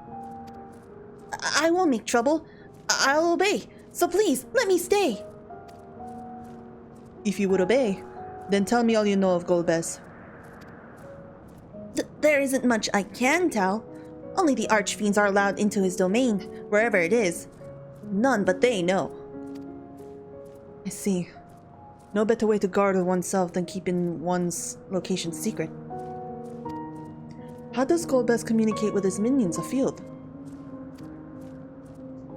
I won't make trouble. I'll obey. So please, let me stay. If you would obey, then tell me all you know of Golbez. There isn't much I can tell. Only the archfiends are allowed into his domain, wherever it is. None but they know. I see. No better way to guard oneself than keeping one's location secret. How does Golbez communicate with his minions afield?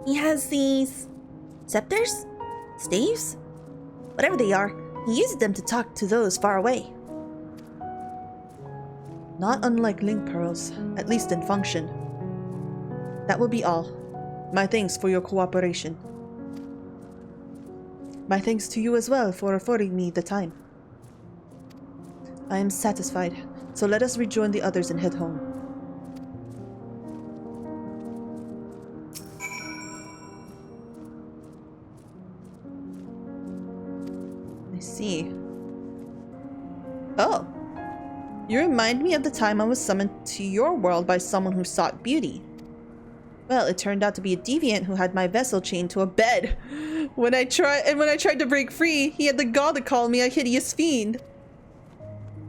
He has these scepters? Staves? Whatever they are, he uses them to talk to those far away. Not unlike link pearls, at least in function. That will be all. My thanks for your cooperation. My thanks to you as well for affording me the time. I am satisfied, so let us rejoin the others and head home. See. Oh. You remind me of the time I was summoned to your world by someone who sought beauty. Well, it turned out to be a deviant who had my vessel chained to a bed. When I tried to break free, he had the gall to call me a hideous fiend.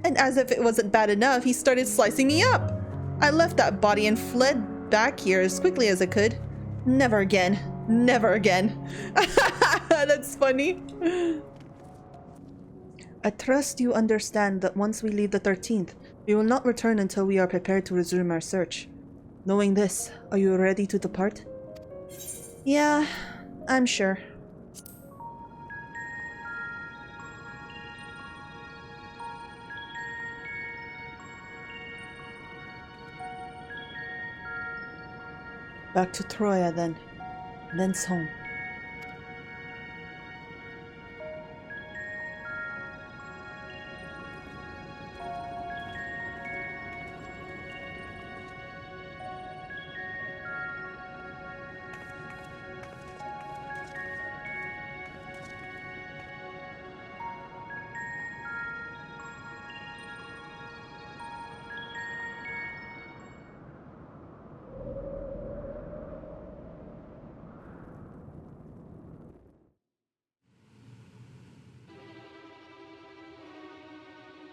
And as if it wasn't bad enough, he started slicing me up. I left that body and fled back here as quickly as I could. Never again. Never again. That's funny. I trust you understand that once we leave the 13th, we will not return until we are prepared to resume our search. Knowing this, are you ready to depart? Yeah, I'm sure. Back to Troya then, thence home.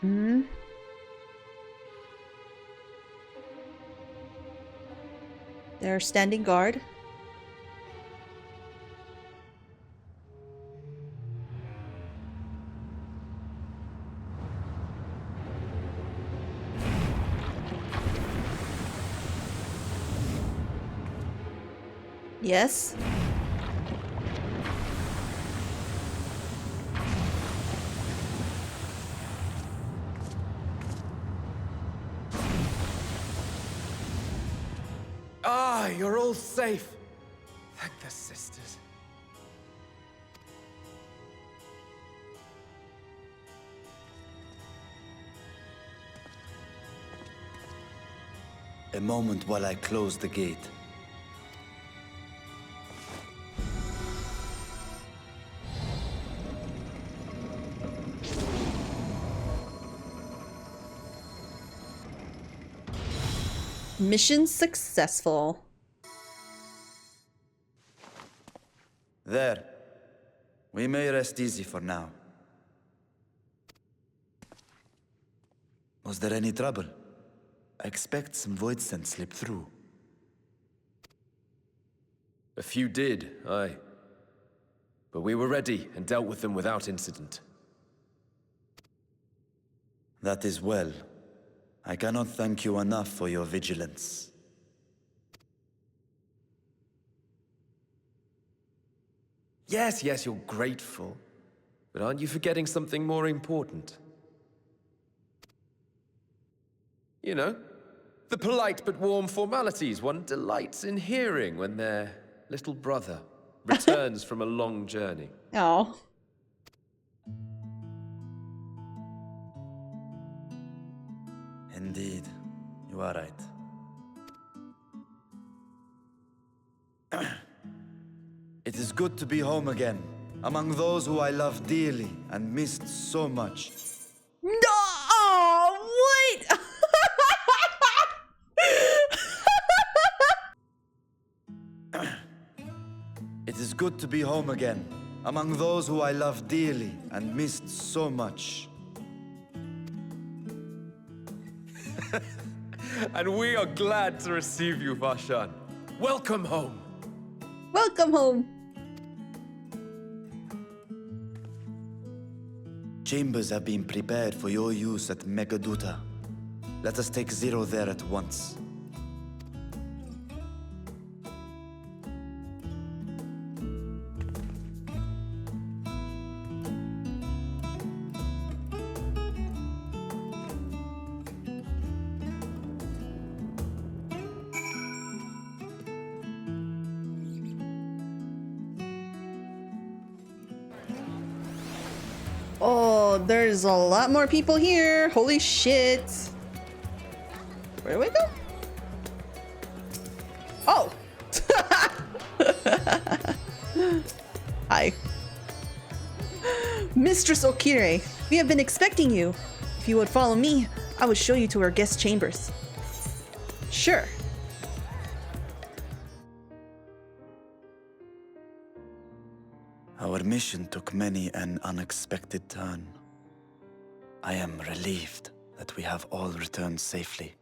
Hmm. They're standing guard. Yes. Ah, you're all safe. Thank the sisters. A moment while I close the gate. Mission successful. There. We may rest easy for now. Was there any trouble? I expect some void scent slipped through. A few did, aye. But we were ready and dealt with them without incident. That is well. I cannot thank you enough for your vigilance. Yes, yes, you're grateful. But aren't you forgetting something more important? You know, the polite but warm formalities one delights in hearing when their little brother returns from a long journey. Oh. Indeed, you are right. It is good to be home again, among those who I love dearly and missed so much. No! Oh, wait! It is good to be home again, among those who I love dearly and missed so much. And we are glad to receive you, Vashan. Welcome home. Welcome home. Chambers have been prepared for your use at Megaduta. Let us take Zero there at once. Oh, there's a lot more people here. Holy shit. Where do we go? Oh. Hi. Mistress Okire, we have been expecting you. If you would follow me, I would show you to our guest chambers. Sure. Our mission took many an unexpected turn. I am relieved that we have all returned safely.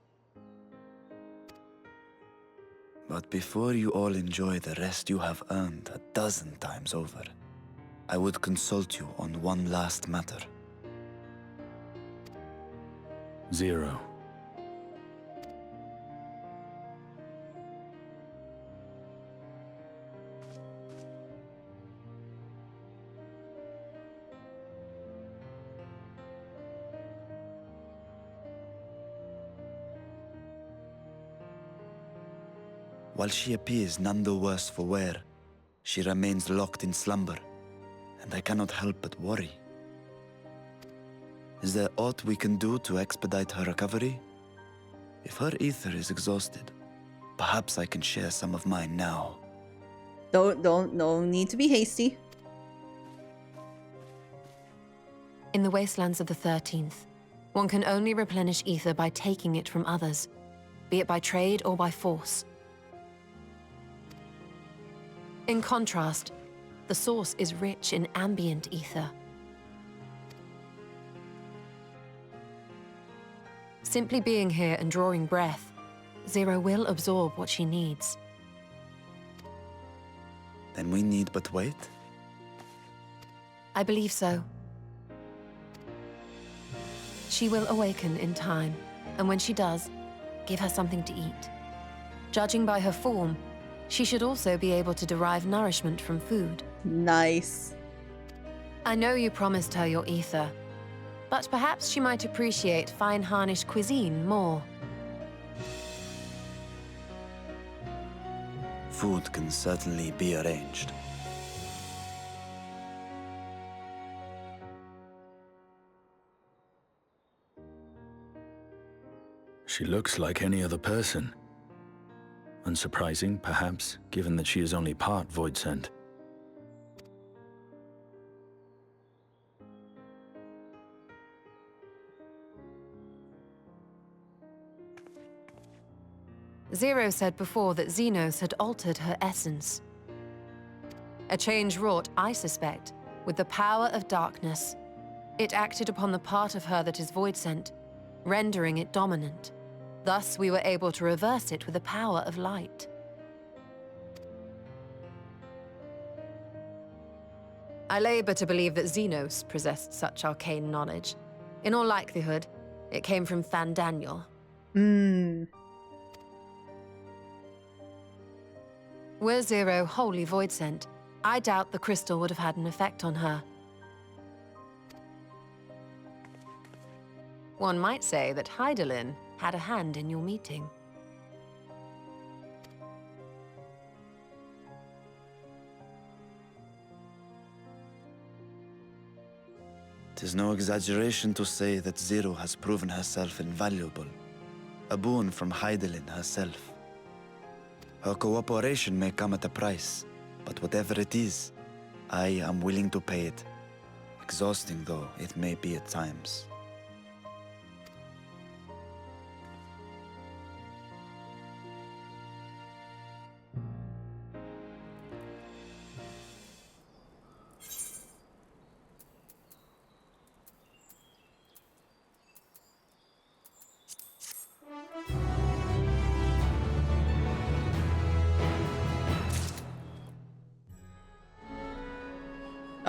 But before you all enjoy the rest you have earned a dozen times over, I would consult you on one last matter. Zero. While she appears none the worse for wear, she remains locked in slumber, and I cannot help but worry. Is there aught we can do to expedite her recovery? If her ether is exhausted, perhaps I can share some of mine now. No need to be hasty. In the wastelands of the 13th, one can only replenish ether by taking it from others, be it by trade or by force. In contrast, the source is rich in ambient ether. Simply being here and drawing breath, Zero will absorb what she needs. Then we need but wait. I believe so. She will awaken in time, and when she does, give her something to eat. Judging by her form, she should also be able to derive nourishment from food. Nice. I know you promised her your ether, but perhaps she might appreciate fine Harnish cuisine more. Food can certainly be arranged. She looks like any other person. Unsurprising, perhaps, given that she is only part Voidsent. Zero said before that Xenos had altered her essence. A change wrought, I suspect, with the power of darkness. It acted upon the part of her that is Voidsent, rendering it dominant. Thus, we were able to reverse it with the power of light. I labor to believe that Xenos possessed such arcane knowledge. In all likelihood, it came from Fandaniel. Were Zero wholly Voidsent, I doubt the crystal would have had an effect on her. One might say that Hydaelyn had a hand in your meeting. Tis no exaggeration to say that Zero has proven herself invaluable. A boon from Hydaelyn herself. Her cooperation may come at a price, but whatever it is, I am willing to pay it. Exhausting though it may be at times.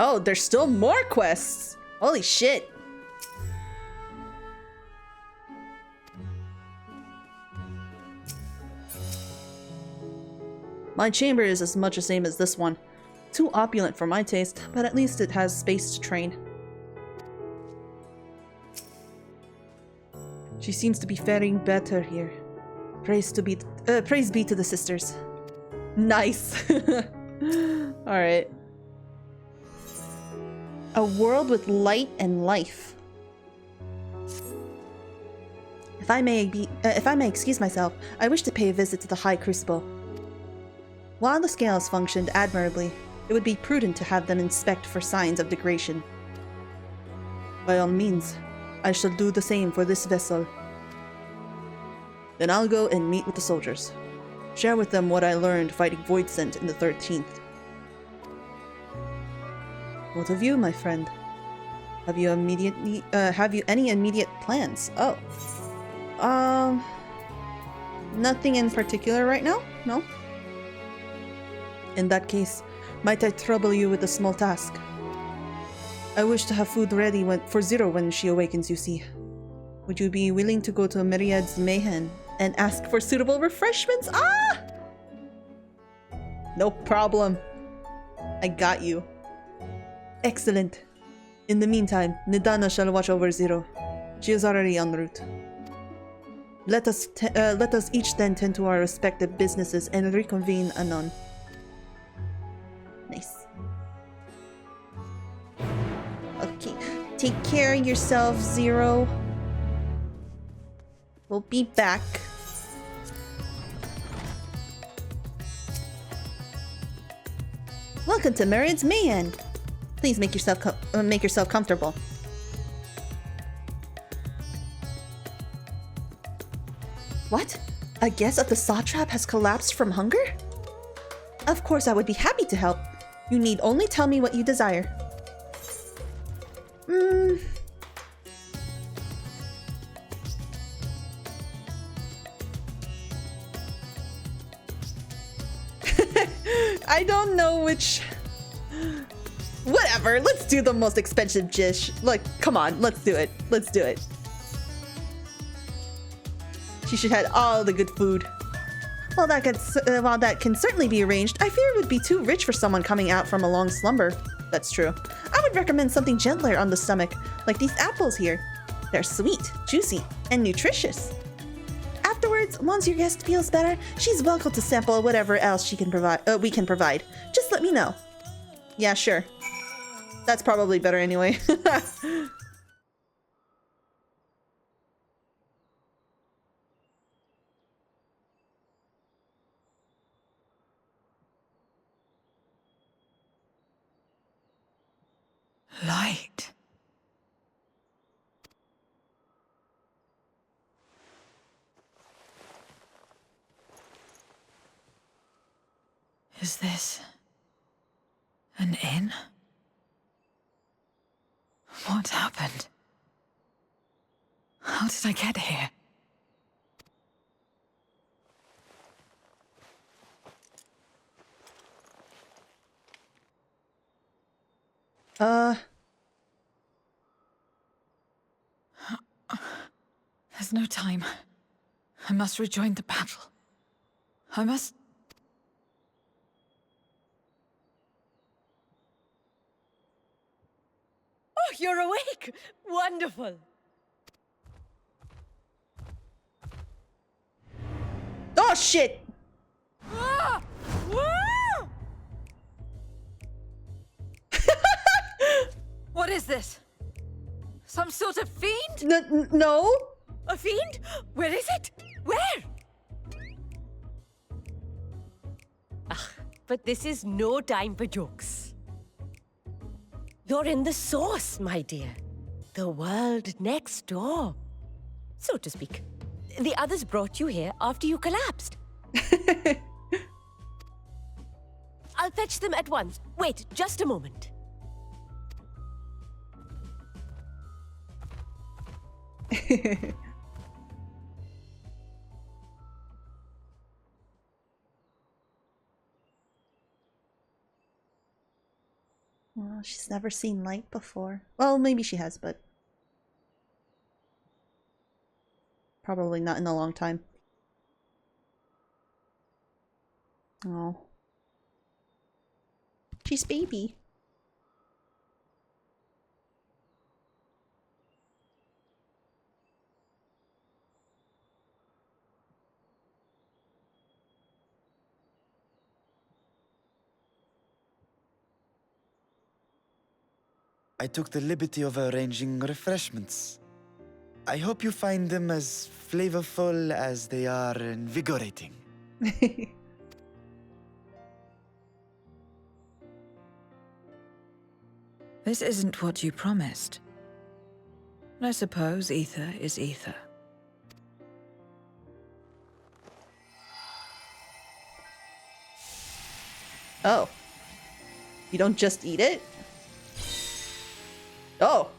Oh, there's still more quests! Holy shit! My chamber is as much the same as this one. Too opulent for my taste, but at least it has space to train. She seems to be faring better here. Praise be to the sisters. Nice! Alright. A world with light and life. If I may excuse myself, I wish to pay a visit to the High Crucible. While the scales functioned admirably, it would be prudent to have them inspect for signs of degradation. By all means, I shall do the same for this vessel. Then I'll go and meet with the soldiers. Share with them what I learned fighting Voidsent in the 13th. What of you, my friend? Have you any immediate plans? Oh. Nothing in particular right now? No? In that case, might I trouble you with a small task? I wish to have food ready for Zero when she awakens, you see. Would you be willing to go to Myriad's Mayhem and ask for suitable refreshments? Ah! No problem. I got you. Excellent. In the meantime, Nidana shall watch over Zero. She is already en route. Let us each then tend to our respective businesses and reconvene anon. Nice. Okay. Take care of yourself, Zero. We'll be back. Welcome to Myriad's Mayhem. Please make yourself comfortable. What? A guest of the Satrap has collapsed from hunger? Of course, I would be happy to help. You need only tell me what you desire. I don't know which... Whatever, let's do the most expensive dish. Like, come on, let's do it. Let's do it. She should have all the good food. While that can certainly be arranged, I fear it would be too rich for someone coming out from a long slumber. That's true. I would recommend something gentler on the stomach, like these apples here. They're sweet, juicy, and nutritious. Afterwards, once your guest feels better, she's welcome to sample whatever else she can provide. We can provide. Just let me know. Yeah, sure. That's probably better anyway. Light. Is this an inn? What happened? How did I get here? There's no time. I must rejoin the battle. I must... Oh, you're awake! Wonderful! Oh, shit! Ah! Ah! What is this? Some sort of fiend? No? A fiend? Where is it? Where? But this is no time for jokes. You're in the source, my dear. The world next door, so to speak. The others brought you here after you collapsed. I'll fetch them at once. Wait, just a moment. Well, she's never seen light before. Well, maybe she has, but probably not in a long time. Oh. She's baby. I took the liberty of arranging refreshments. I hope you find them as flavorful as they are invigorating. This isn't what you promised. I suppose ether is ether. Oh. You don't just eat it? Oh.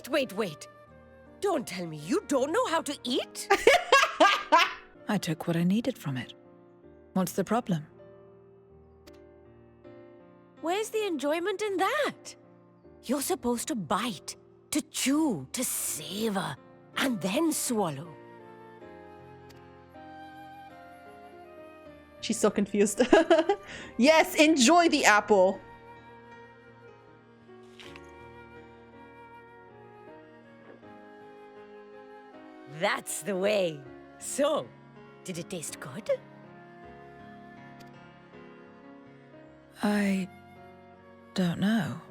Wait. Don't tell me you don't know how to eat? I took what I needed from it. What's the problem? Where's the enjoyment in that? You're supposed to bite, to chew, to savor, and then swallow. She's so confused. Yes, enjoy the apple. That's the way. So, did it taste good? I don't know.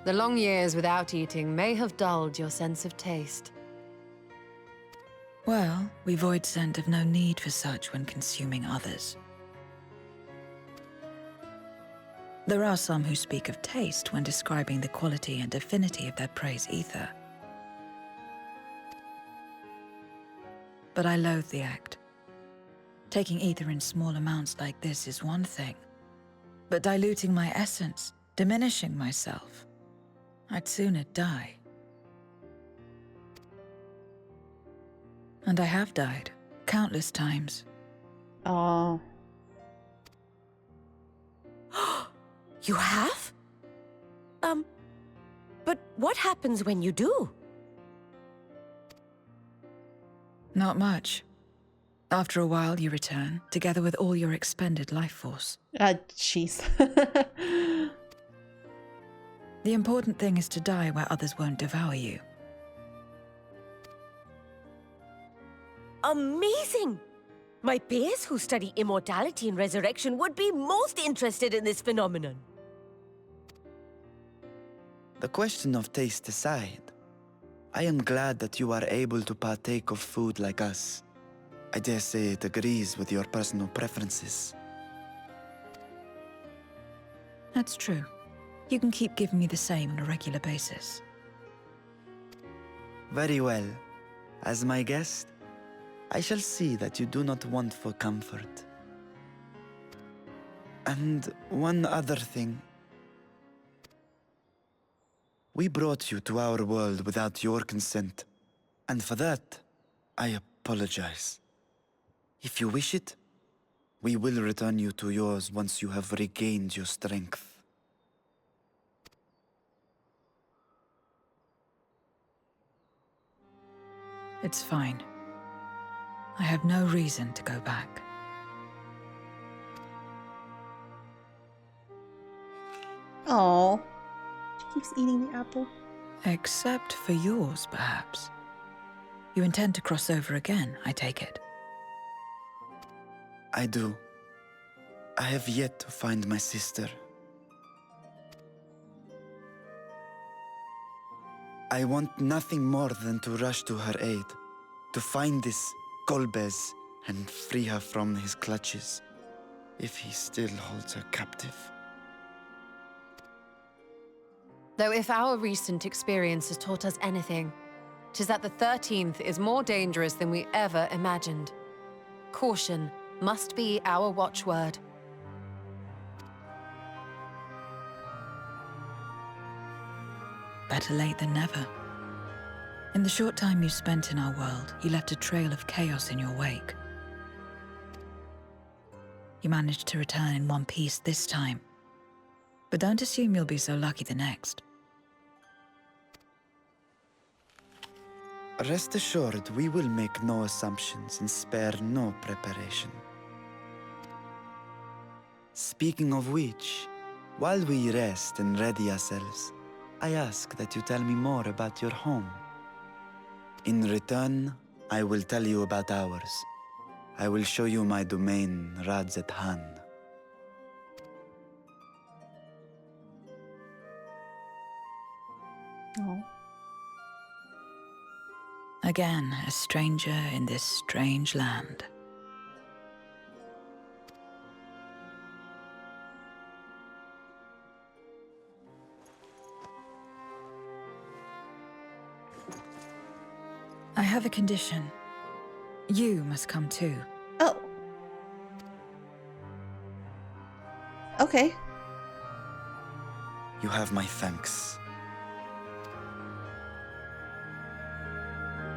The long years without eating may have dulled your sense of taste. Well, we void scent have no need for such when consuming others. There are some who speak of taste when describing the quality and affinity of their prey's ether. But I loathe the act. Taking ether in small amounts like this is one thing, but diluting my essence, diminishing myself, I'd sooner die. And I have died. Countless times. Oh. You have? But what happens when you do? Not much. After a while, you return, together with all your expended life force. Jeez. The important thing is to die where others won't devour you. Amazing! My peers who study immortality and resurrection would be most interested in this phenomenon. The question of taste aside, I am glad that you are able to partake of food like us. I dare say it agrees with your personal preferences. That's true. You can keep giving me the same on a regular basis. Very well. As my guest, I shall see that you do not want for comfort. And one other thing. We brought you to our world without your consent, and for that, I apologize. If you wish it, we will return you to yours once you have regained your strength. It's fine. I have no reason to go back. Oh. She keeps eating the apple. Except for yours, perhaps. You intend to cross over again, I take it. I do. I have yet to find my sister. I want nothing more than to rush to her aid, to find this Golbez and free her from his clutches, if he still holds her captive. Though if our recent experience has taught us anything, 'tis that the 13th is more dangerous than we ever imagined. Caution must be our watchword. Better late than never. In the short time you spent in our world, you left a trail of chaos in your wake. You managed to return in one piece this time. But don't assume you'll be so lucky the next. Rest assured, we will make no assumptions and spare no preparation. Speaking of which, while we rest and ready ourselves, I ask that you tell me more about your home. In return, I will tell you about ours. I will show you my domain, Radzet Han. Oh. Again, a stranger in this strange land. I have a condition. You must come too. Oh. Okay. You have my thanks.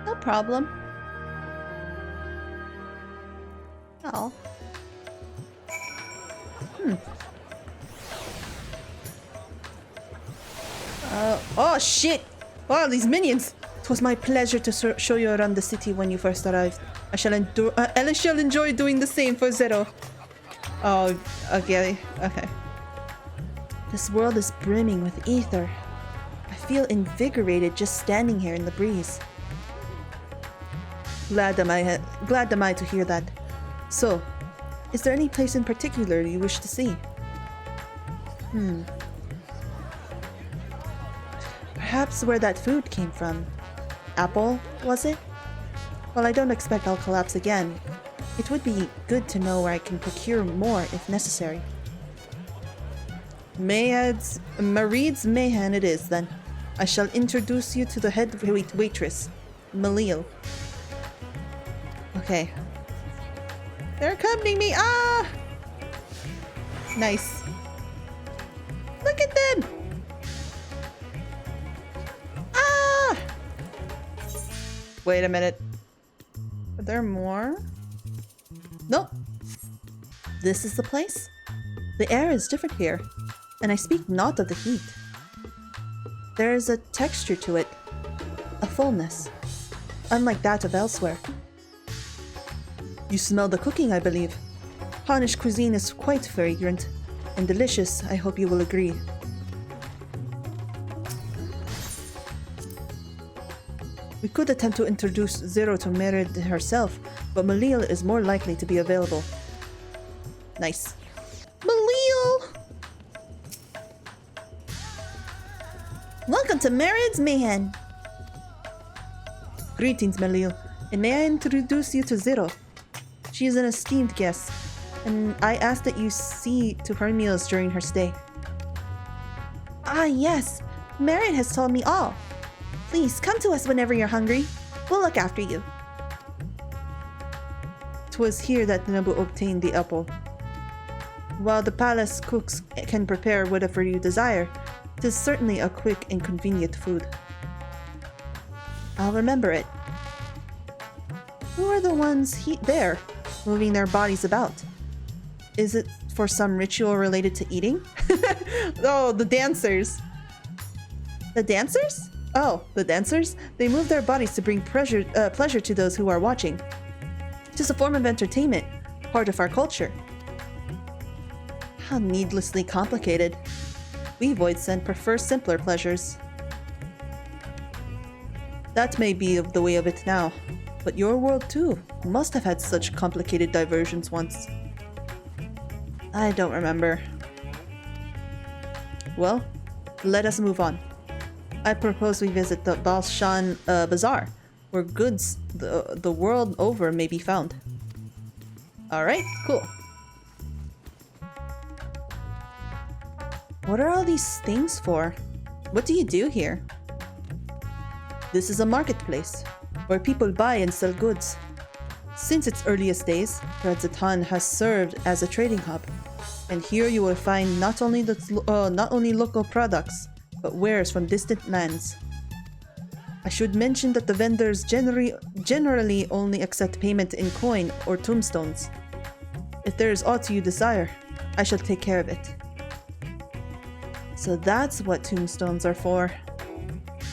No problem. Oh. Oh shit! Wow, these minions! It was my pleasure to show you around the city when you first arrived. I shall enjoy doing the same for Zero. Oh, okay. Okay. This world is brimming with ether. I feel invigorated just standing here in the breeze. Glad am I to hear that. So, is there any place in particular you wish to see? Perhaps where that food came from. Apple, was it? Well, I don't expect I'll collapse again. It would be good to know where I can procure more if necessary. Mareed's Mayhan it is, then. I shall introduce you to the head waitress, Malil. Okay. They're accompanying me! Ah! Nice. Look at them! Wait a minute. there more? Nope. This is the place? The air is different here, and I speak not of the heat. There is a texture to it, a fullness, unlike that of elsewhere. You smell the cooking, I believe. Hannish cuisine is quite fragrant and delicious, I hope you will agree. We could attempt to introduce Zero to Merid herself, but Malil is more likely to be available. Nice. Malil! Welcome to Merid's Mayhem! Greetings, Malil, and may I introduce you to Zero? She is an esteemed guest, and I ask that you see to her meals during her stay. Ah, yes. Merid has told me all. Please, come to us whenever you're hungry. We'll look after you. 'Twas here that Nabu obtained the apple. While the palace cooks can prepare whatever you desire, it is certainly a quick and convenient food. I'll remember it. Who are the ones there, moving their bodies about? Is it for some ritual related to eating? Oh, the dancers. The dancers? Oh, the dancers? They move their bodies to bring pleasure to those who are watching. It is a form of entertainment, part of our culture. How needlessly complicated. We Voidsent prefer simpler pleasures. That may be the way of it now, but your world too must have had such complicated diversions once. I don't remember. Well, let us move on. I propose we visit the Balshan Bazaar, where goods the world over may be found. Alright, cool. What are all these things for? What do you do here? This is a marketplace, where people buy and sell goods. Since its earliest days, Radzatan has served as a trading hub, and here you will find not only local products, but wares from distant lands. I should mention that the vendors generally only accept payment in coin or tombstones. If there is aught you desire, I shall take care of it. So that's what tombstones are for.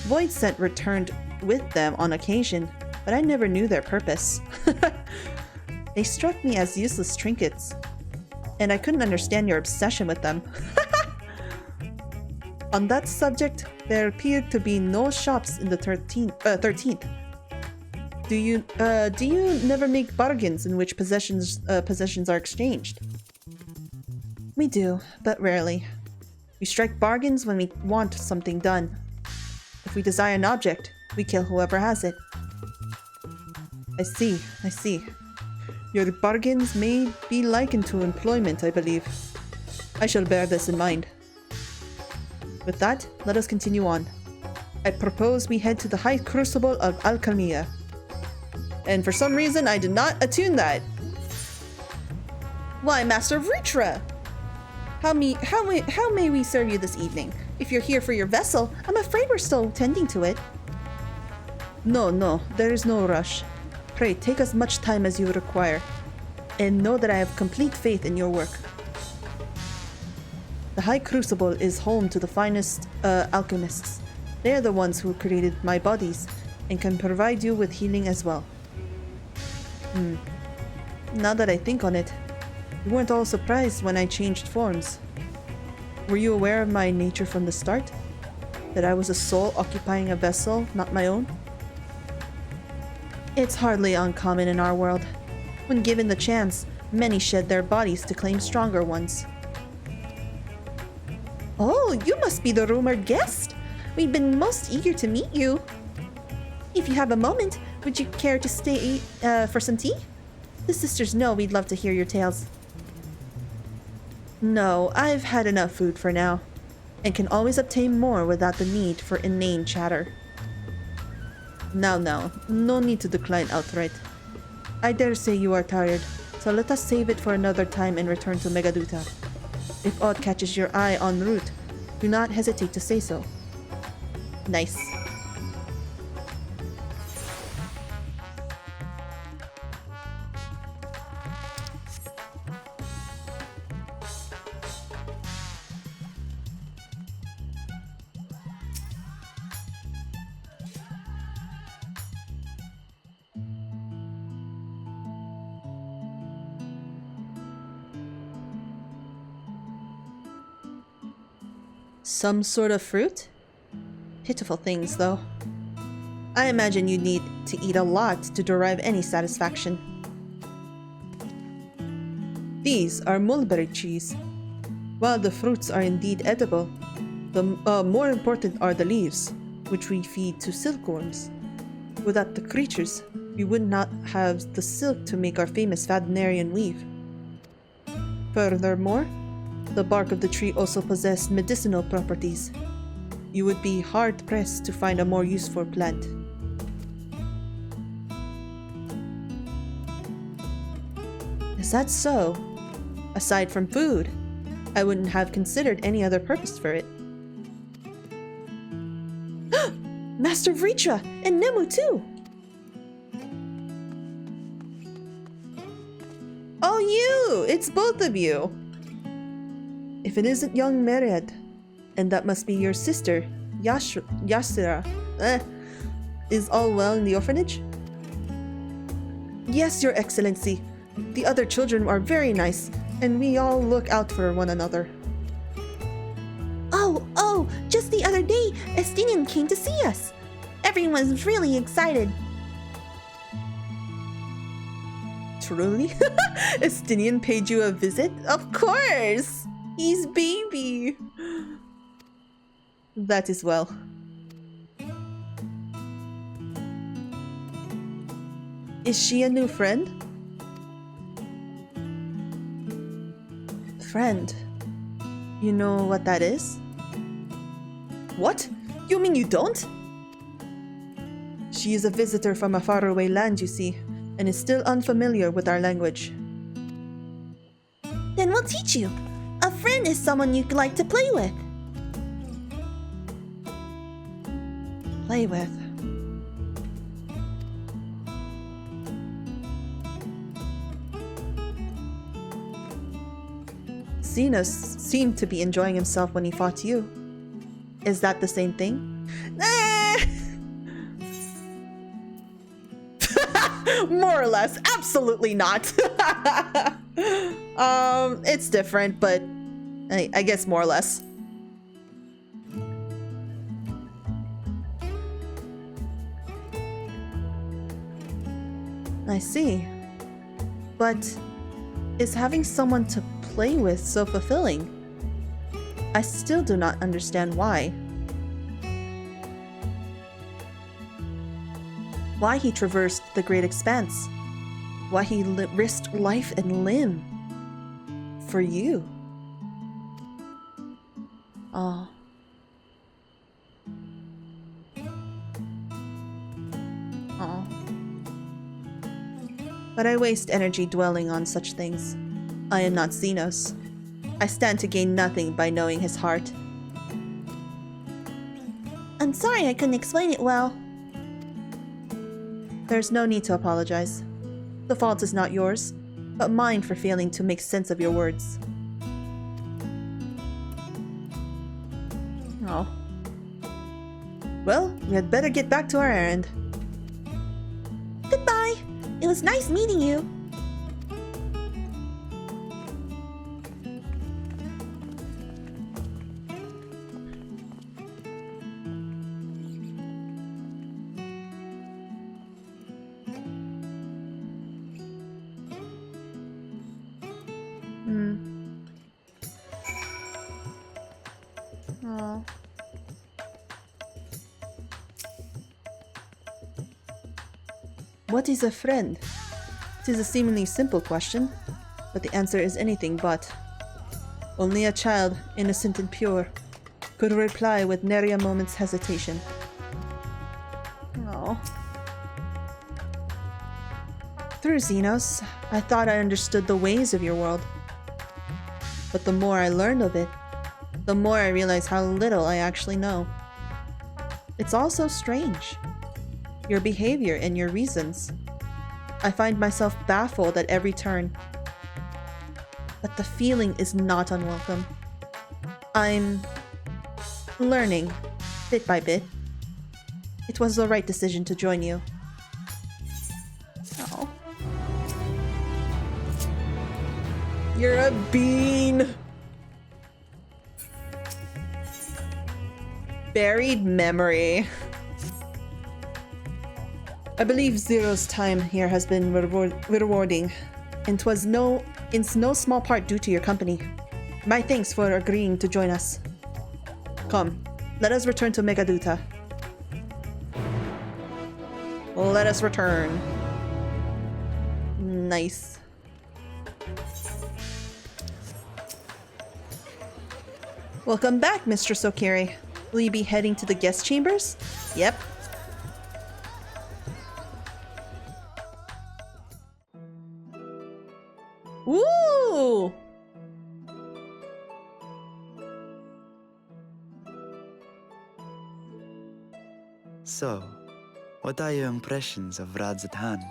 Voidsent returned with them on occasion, but I never knew their purpose. They struck me as useless trinkets, and I couldn't understand your obsession with them. On that subject, there appeared to be no shops in the 13th. Do you never make bargains in which possessions are exchanged? We do, but rarely. We strike bargains when we want something done. If we desire an object, we kill whoever has it. I see. Your bargains may be likened to employment, I believe. I shall bear this in mind. With that, let us continue on. I propose we head to the High Crucible of Alchemia. And for some reason, I did not attune that. Why, Master Vritra! How may we serve you this evening? If you're here for your vessel, I'm afraid we're still tending to it. No, there is no rush. Pray, take as much time as you require, and know that I have complete faith in your work. The High Crucible is home to the finest alchemists. They are the ones who created my bodies, and can provide you with healing as well. Now that I think on it, you weren't all surprised when I changed forms. Were you aware of my nature from the start? That I was a soul occupying a vessel, not my own? It's hardly uncommon in our world. When given the chance, many shed their bodies to claim stronger ones. Oh, you must be the rumored guest! We've been most eager to meet you. If you have a moment, would you care to stay for some tea? The sisters know we'd love to hear your tales. No, I've had enough food for now, and can always obtain more without the need for inane chatter. Now, no need to decline outright. I dare say you are tired, so let us save it for another time and return to Megaduta. If aught catches your eye en route, do not hesitate to say so. Nice. Some sort of fruit? Pitiful things, though. I imagine you need to eat a lot to derive any satisfaction. These are mulberry trees. While the fruits are indeed edible, the more important are the leaves, which we feed to silkworms. Without the creatures, we would not have the silk to make our famous Vadnerian weave. Furthermore, the bark of the tree also possessed medicinal properties. You would be hard-pressed to find a more useful plant. Is that so? Aside from food, I wouldn't have considered any other purpose for it. Master Vritra and Nemu too! Oh, you! It's both of you! If it isn't young Mered, and that must be your sister, Yasira, is all well in the orphanage? Yes, Your Excellency. The other children are very nice, and we all look out for one another. Oh, just the other day, Estinian came to see us. Everyone's really excited. Truly? Estinian paid you a visit? Of course! He's baby! That is well. Is she a new friend? Friend? You know what that is? What? You mean you don't? She is a visitor from a faraway land, you see, and is still unfamiliar with our language. Then we'll teach you. A friend is someone you like to play with. Play with? Xenos seemed to be enjoying himself when he fought you. Is that the same thing? More or less. Absolutely not. It's different, but I guess more or less. I see. But is having someone to play with so fulfilling? I still do not understand why. Why he traversed the great expanse. Why he risked life and limb. For you. Oh. Oh. But I waste energy dwelling on such things. I am not Xenos. I stand to gain nothing by knowing his heart. I'm sorry I couldn't explain it well. There's no need to apologize. The fault is not yours, but mine for failing to make sense of your words. Oh. Well, we had better get back to our errand. Goodbye. It was nice meeting you. Oh. What is a friend? It is a seemingly simple question, but the answer is anything but. Only a child, innocent and pure, could reply with nary a moment's hesitation. Oh. Through Xenos, I thought I understood the ways of your world. But the more I learned of it, the more I realize how little I actually know. It's all so strange. Your behavior and your reasons. I find myself baffled at every turn. But the feeling is not unwelcome. I'm learning, bit by bit. It was the right decision to join you. Oh. You're a bean! Buried memory. I believe Zero's time here has been rewarding, and 'twas in no small part due to your company. My thanks for agreeing to join us. Come, let us return to Megaduta. Let us return. Nice. Welcome back, Mr. Sokiri. Will you be heading to the guest chambers? Yep. Woo! So, what are your impressions of Radzatan?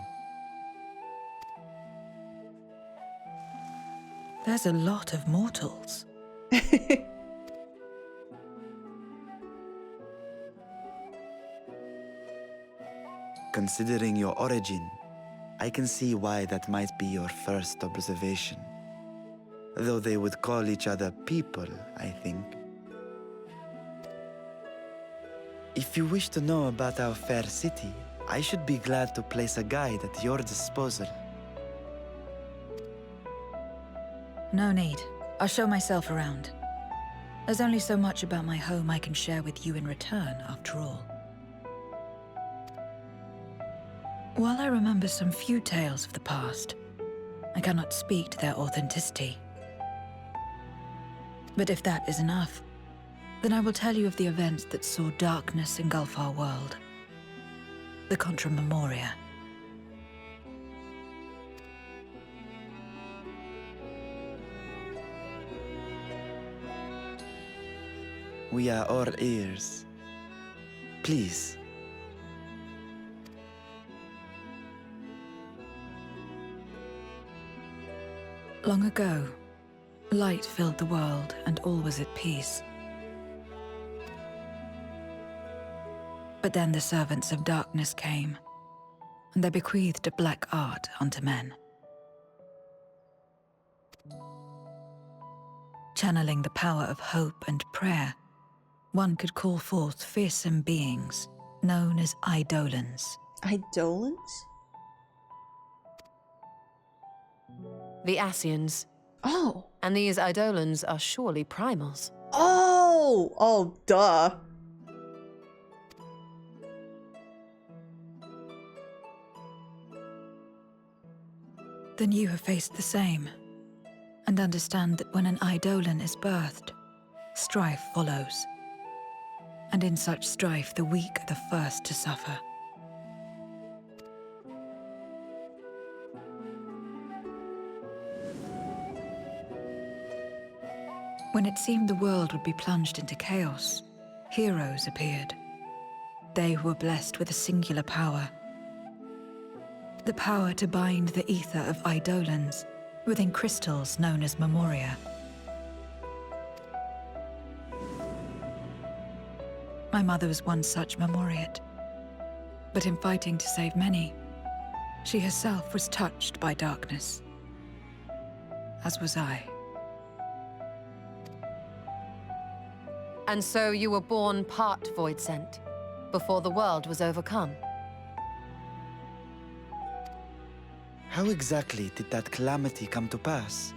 There's a lot of mortals. Considering your origin, I can see why that might be your first observation. Though they would call each other people, I think. If you wish to know about our fair city, I should be glad to place a guide at your disposal. No need. I'll show myself around. There's only so much about my home I can share with you in return, after all. While I remember some few tales of the past, I cannot speak to their authenticity. But if that is enough, then I will tell you of the events that saw darkness engulf our world. The Contra Memoria. We are all ears. Please. Long ago, light filled the world and all was at peace. But then the servants of darkness came, and they bequeathed a black art unto men. Channeling the power of hope and prayer, one could call forth fearsome beings known as Eidolons. Eidolons? The Ascians. Oh. And these Eidolons are surely primals. Oh! Oh, duh. Then you have faced the same, and understand that when an Eidolon is birthed, strife follows. And in such strife, the weak are the first to suffer. When it seemed the world would be plunged into chaos, heroes appeared. They who were blessed with a singular power. The power to bind the ether of Eidolons within crystals known as Memoria. My mother was one such Memoriate. But in fighting to save many, she herself was touched by darkness. As was I. And so you were born part Voidsent, before the world was overcome. How exactly did that calamity come to pass?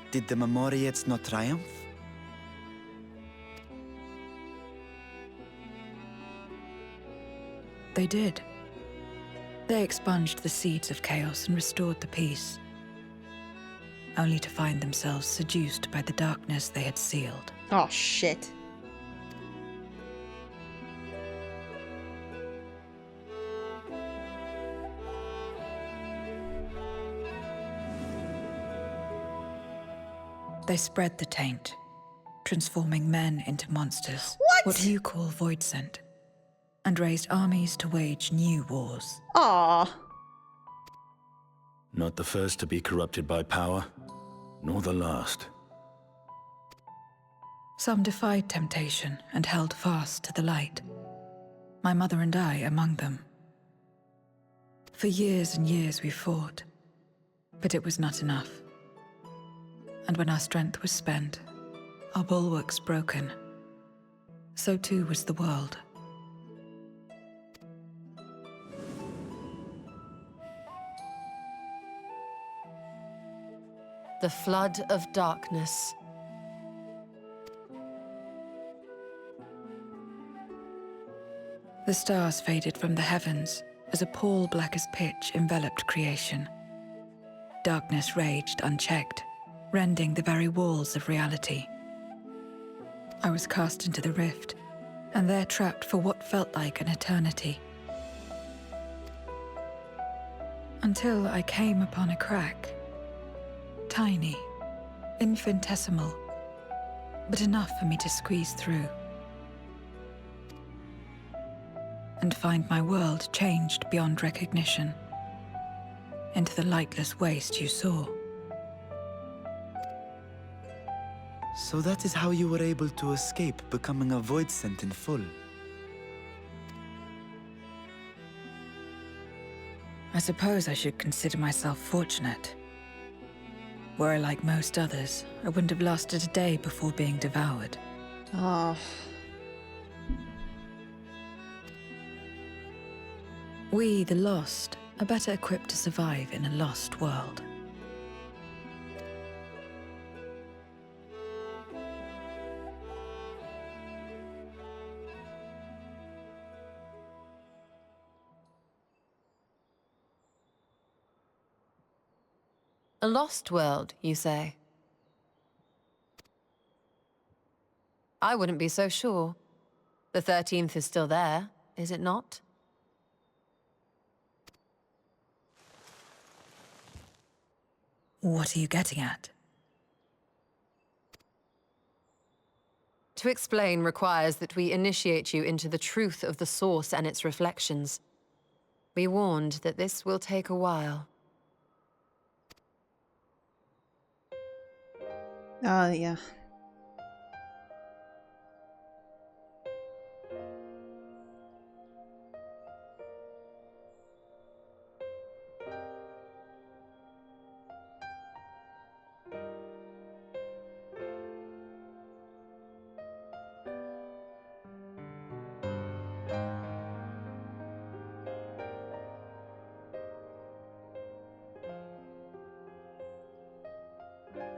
Did the Memoriates not triumph? They did. They expunged the seeds of chaos and restored the peace, only to find themselves seduced by the darkness they had sealed. Oh, shit. They spread the taint, transforming men into monsters. What? What you call Voidsent, and raised armies to wage new wars. Aww. Not the first to be corrupted by power, nor the last. Some defied temptation and held fast to the light. My mother and I among them. For years and years we fought, but it was not enough. And when our strength was spent, our bulwarks broken, so too was the world. The flood of darkness. The stars faded from the heavens as a pall black as pitch enveloped creation. Darkness raged unchecked, rending the very walls of reality. I was cast into the rift, and there trapped for what felt like an eternity. Until I came upon a crack. Tiny, infinitesimal, but enough for me to squeeze through. And find my world changed beyond recognition, into the lightless waste you saw. So that is how you were able to escape becoming a void scent in full. I suppose I should consider myself fortunate. Were I like most others, I wouldn't have lasted a day before being devoured. Oh. We, the lost, are better equipped to survive in a lost world. A lost world, you say? I wouldn't be so sure. The 13th is still there, is it not? What are you getting at? To explain requires that we initiate you into the truth of the source and its reflections. Be warned that this will take a while. Yeah.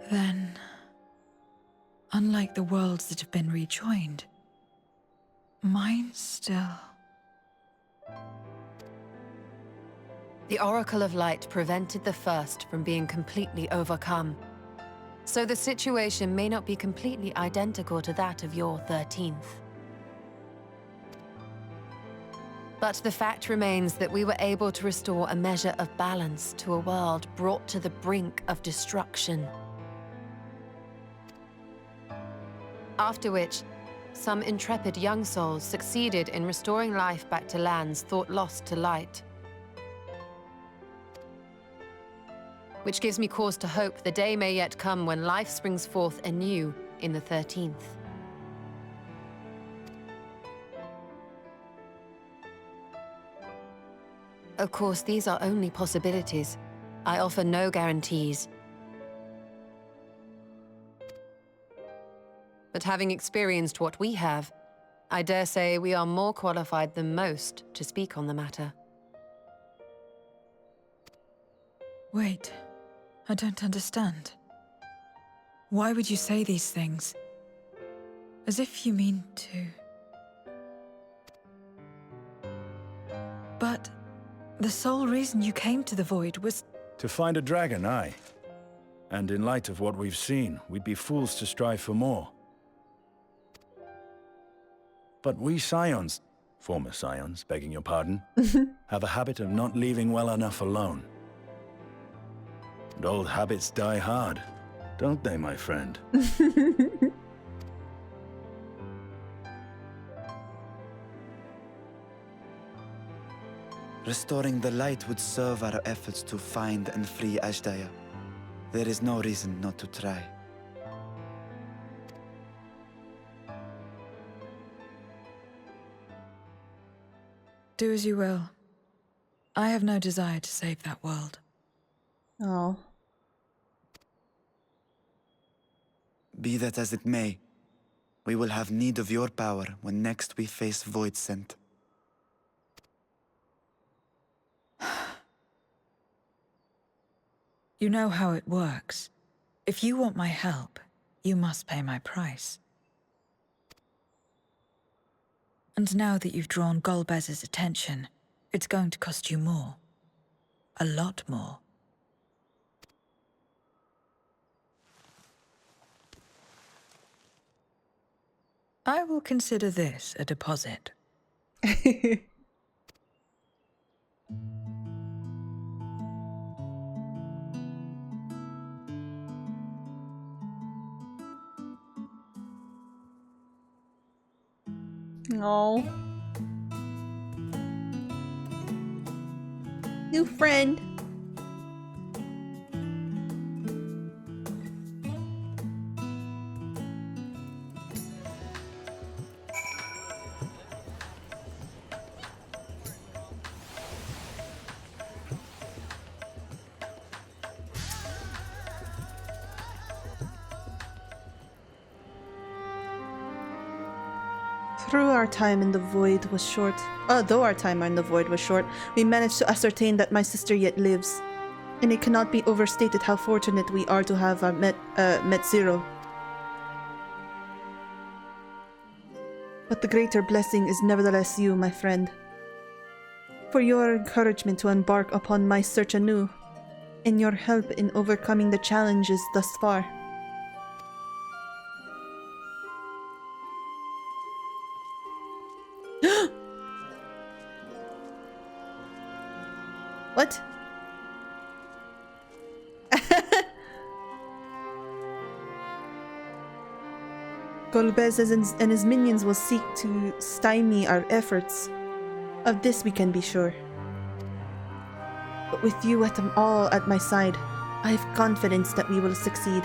Then, unlike the worlds that have been rejoined, mine still... The Oracle of Light prevented the first from being completely overcome. So the situation may not be completely identical to that of your 13th. But the fact remains that we were able to restore a measure of balance to a world brought to the brink of destruction. After which, some intrepid young souls succeeded in restoring life back to lands thought lost to light. Which gives me cause to hope the day may yet come when life springs forth anew in the 13th. Of course, these are only possibilities. I offer no guarantees. But having experienced what we have, I dare say we are more qualified than most to speak on the matter. Wait, I don't understand. Why would you say these things? As if you mean to... But the sole reason you came to the Void was... To find a dragon, aye. And in light of what we've seen, we'd be fools to strive for more. But we Scions, former Scions, begging your pardon, have a habit of not leaving well enough alone. And old habits die hard, don't they, my friend? Restoring the light would serve our efforts to find and free Ashdaya. There is no reason not to try. Do as you will. I have no desire to save that world. Oh. Be that as it may, We will have need of your power when next we face Voidsent. You know how it works. If you want my help, you must pay my price. And now that you've drawn Golbez's attention, it's going to cost you more. A lot more. I will consider this a deposit. No. New friend. Though our time in the void was short, we managed to ascertain that my sister yet lives, and it cannot be overstated how fortunate we are to have met Zero. But the greater blessing is nevertheless you, my friend, for your encouragement to embark upon my search anew, and your help in overcoming the challenges thus far. What? Golbez and his minions will seek to stymie our efforts. Of this we can be sure. But with you all at my side, I have confidence that we will succeed.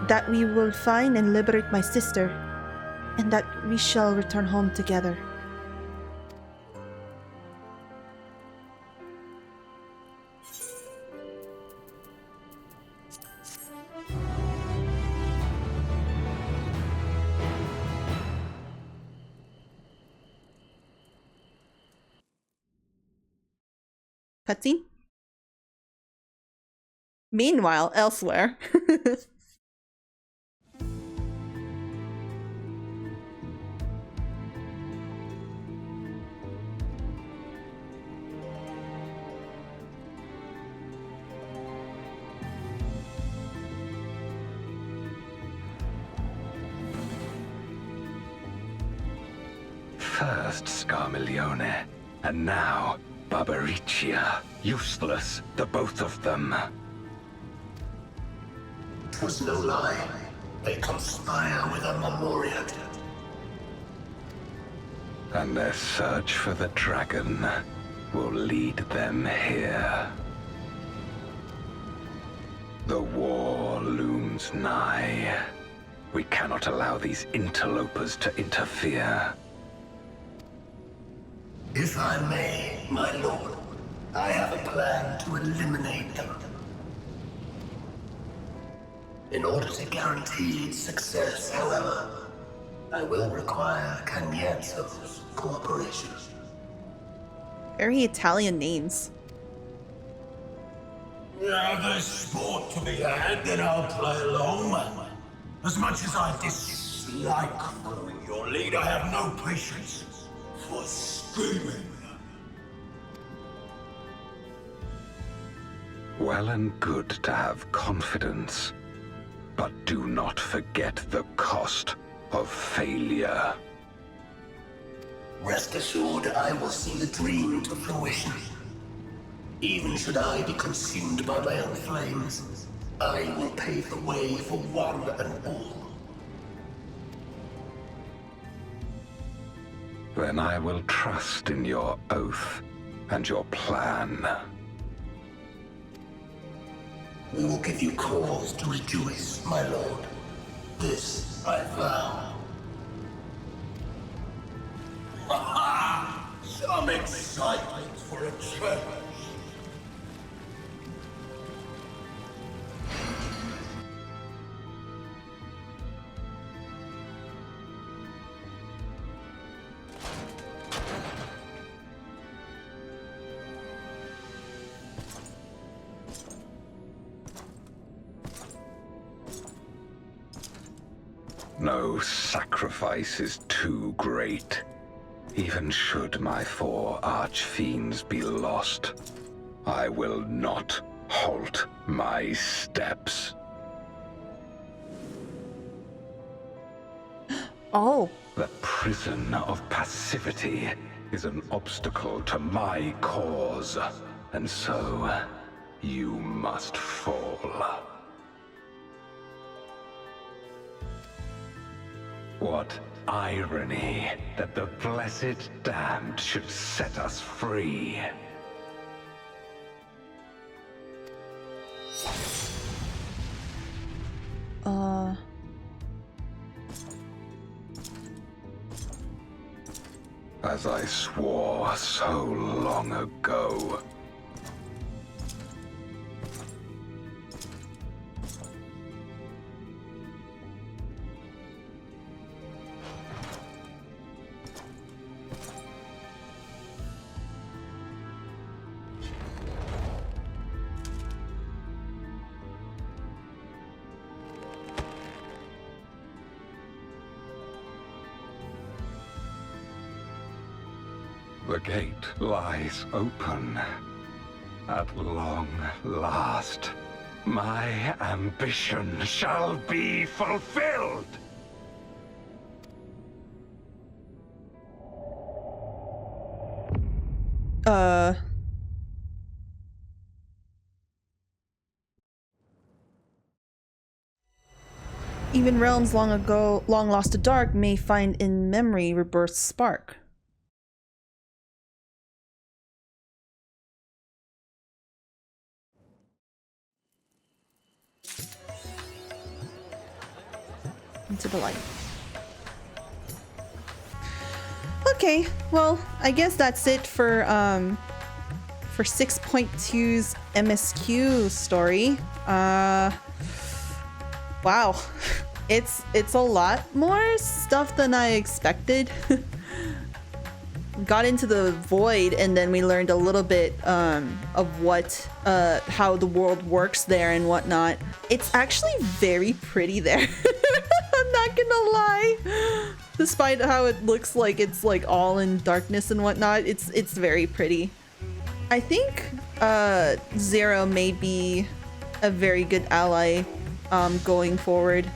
That we will find and liberate my sister, and that we shall return home together. Cutscene? Meanwhile, elsewhere. First Scarmiglione, and now Barbaricia. Useless, the both of them. 'Twas no lie. They conspire with a Memoriad. And their search for the dragon will lead them here. The war looms nigh. We cannot allow these interlopers to interfere. If I may, my lord, I have a plan to eliminate them. In order to guarantee its success, however, I will require Cagnazzo's cooperation. Very Italian names. Now there's sport to be had, then I'll play along. As much as I dislike following your lead, I have no patience for screaming. Well and good to have confidence, but do not forget the cost of failure. Rest assured, I will see the dream to fruition. Even should I be consumed by my own flames, I will pave the way for one and all. Then I will trust in your oath and your plan. We will give you cause to rejoice, my lord. This I vow. Ha! Some excitement for a change. No sacrifice is too great. Even should my 4 archfiends be lost, I will not halt my steps. Oh. The prison of passivity is an obstacle to my cause, and so you must fall. What irony that the blessed damned should set us free. As I swore so long ago. The gate lies open. At long last, my ambition shall be fulfilled! Even realms long lost to dark may find in memory rebirth spark. Into the light. Okay, well, I guess that's it for 6.2's MSQ story. Wow. It's a lot more stuff than I expected. Got into the void and then we learned a little bit of what how the world works there and whatnot. It's actually very pretty there. I'm not gonna lie. Despite how it looks like it's like all in darkness and whatnot, it's very pretty. I think Zero may be a very good ally going forward.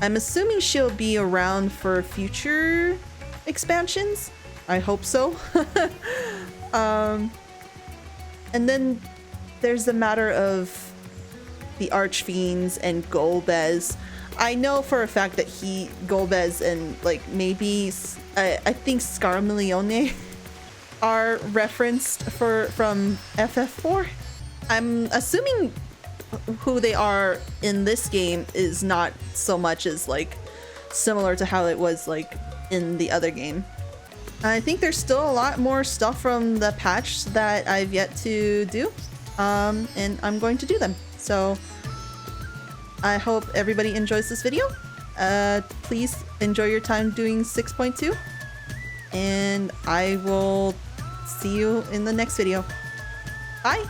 I'm assuming she'll be around for future expansions. I hope so. And then there's the matter of the Archfiends and Golbez. I know for a fact that Golbez and like maybe I think Scarmilione are referenced from FF4. I'm assuming who they are in this game is not so much as like similar to how it was like in the other game. I think there's still a lot more stuff from the patch that I've yet to do, and I'm going to do them. So I hope everybody enjoys this video. Please enjoy your time doing 6.2, and I will see you in the next video. Bye!